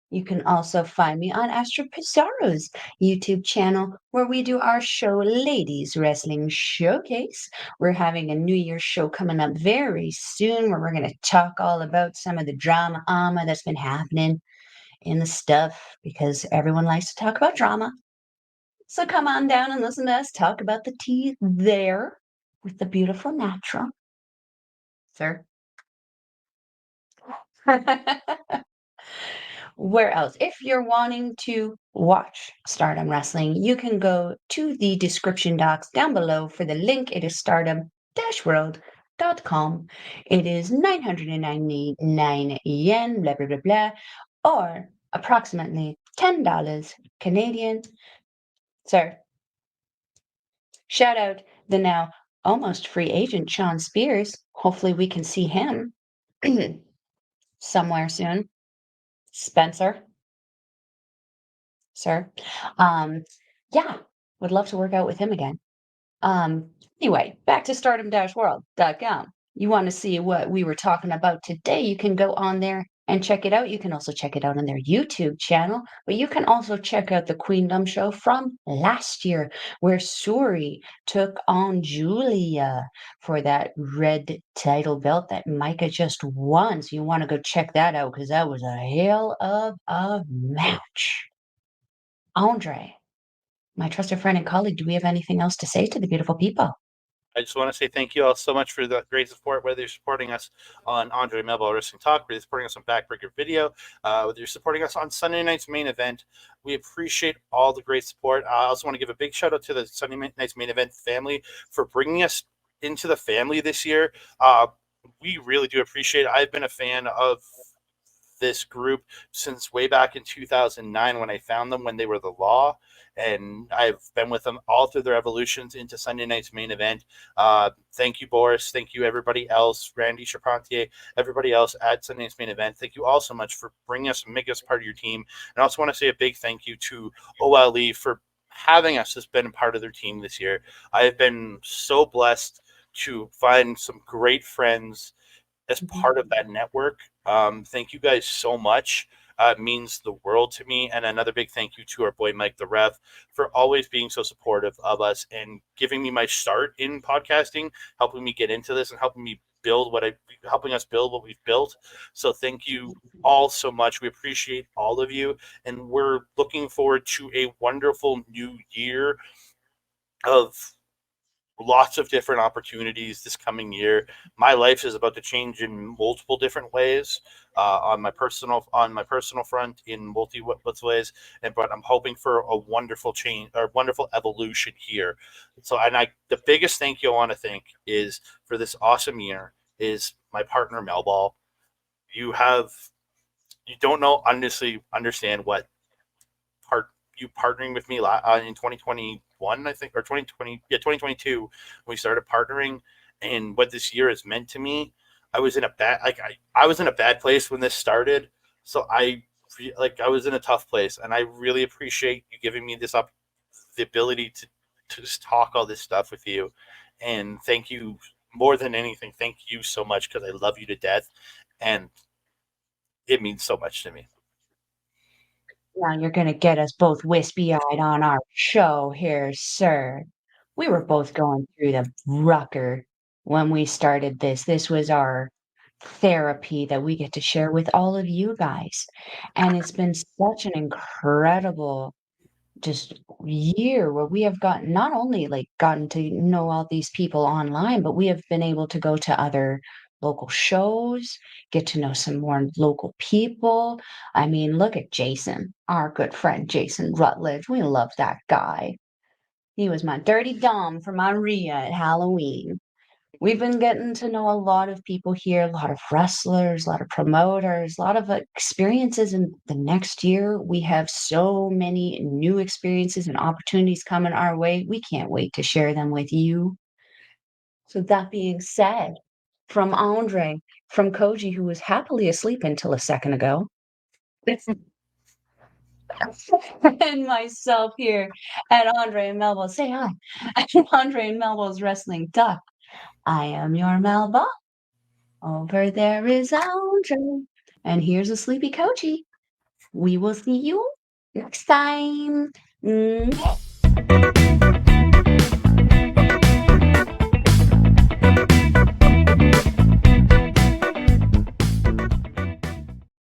You can also find me on Astro Pizarro's YouTube channel, where we do our show, Ladies Wrestling Showcase. We're having a New Year's show coming up very soon, where we're going to talk all about some of the drama that's been happening in the stuff, because everyone likes to talk about drama. So come on down and listen to us talk about the tea there with the beautiful natural. Sir? Where else? If you're wanting to watch Stardom Wrestling, you can go to the description docs down below for the link. It is stardom-world.com. It is 999 yen, blah, blah, blah, blah, or approximately $10 Canadian. Sir, shout out the now almost free agent Sean Spears. Hopefully we can see him somewhere soon. Spencer, sir. Yeah, would love to work out with him again. Anyway, back to stardom-world.com. You want to see what we were talking about today, you can go on there and check it out. You can also check it out on their YouTube channel, but you can also check out the Queendom show from last year, where Suri took on Giulia for that red title belt that Maika just won. So you want to go check that out, because that was a hell of a match. Andre, my trusted friend and colleague, do we have anything else to say to the beautiful people? I just want to say thank you all so much for the great support, whether you're supporting us on Andre Melball Wrestling Talk, whether you're supporting us on Backbreaker Video, whether you're supporting us on Sunday night's main event. We appreciate all the great support. I also want to give a big shout out to the Sunday night's main event family for bringing us into the family this year. We really do appreciate it. I've been a fan of this group since way back in 2009 when I found them, when they were the Law, and I've been with them all through their evolutions into Sunday night's main event. Thank you, Boris. Thank you, everybody else, Randy Charpentier, everybody else at Sunday night's main event. Thank you all so much for bringing us, making us part of your team. And I also want to say a big thank you to OLE for having us as been a part of their team this year. I have been so blessed to find some great friends as part of that network. Thank you guys so much. means the world to me. And another big thank you to our boy Mike the Rev for always being so supportive of us and giving me my start in podcasting, helping me get into this and helping us build what we've built. So thank you all so much. We appreciate all of you, and we're looking forward to a wonderful new year of lots of different opportunities this coming year. My life is about to change in multiple different ways, on my personal front in multiple ways, but I'm hoping for a wonderful change or wonderful evolution here. So, and the biggest thank you I want to thank is for this awesome year is my partner Melball. You have you don't know honestly understand what part you partnering with me in 2021, I think, or 2020, yeah, 2022, when we started partnering, and what this year has meant to me. I was in a bad I was in a bad place when this started, so I was in a tough place, and I really appreciate you giving me the ability to just talk all this stuff with you, and thank you more than anything. Thank you so much because I love you to death, and it means so much to me. Now you're gonna get us both wispy-eyed on our show here, sir. We were both going through the rucker when we started this. This was our therapy that we get to share with all of you guys. And it's been such an incredible just year where we have gotten not only like gotten to know all these people online, but we have been able to go to other local shows, get to know some more local people. I mean, look at Jason, our good friend Jason Rutledge. We love that guy. He was my dirty dom for my Rhea at Halloween. We've been getting to know a lot of people here, a lot of wrestlers, a lot of promoters, a lot of experiences in the next year. We have so many new experiences and opportunities coming our way. We can't wait to share them with you. So, that being said, from Andre, from Koji, who was happily asleep until a second ago, and myself here at Andre and Melville, say hi. Andre and Melville's Wrestling Duck. I am your Melba. Over there is Andre. And here's a sleepy Koji. We will see you next time.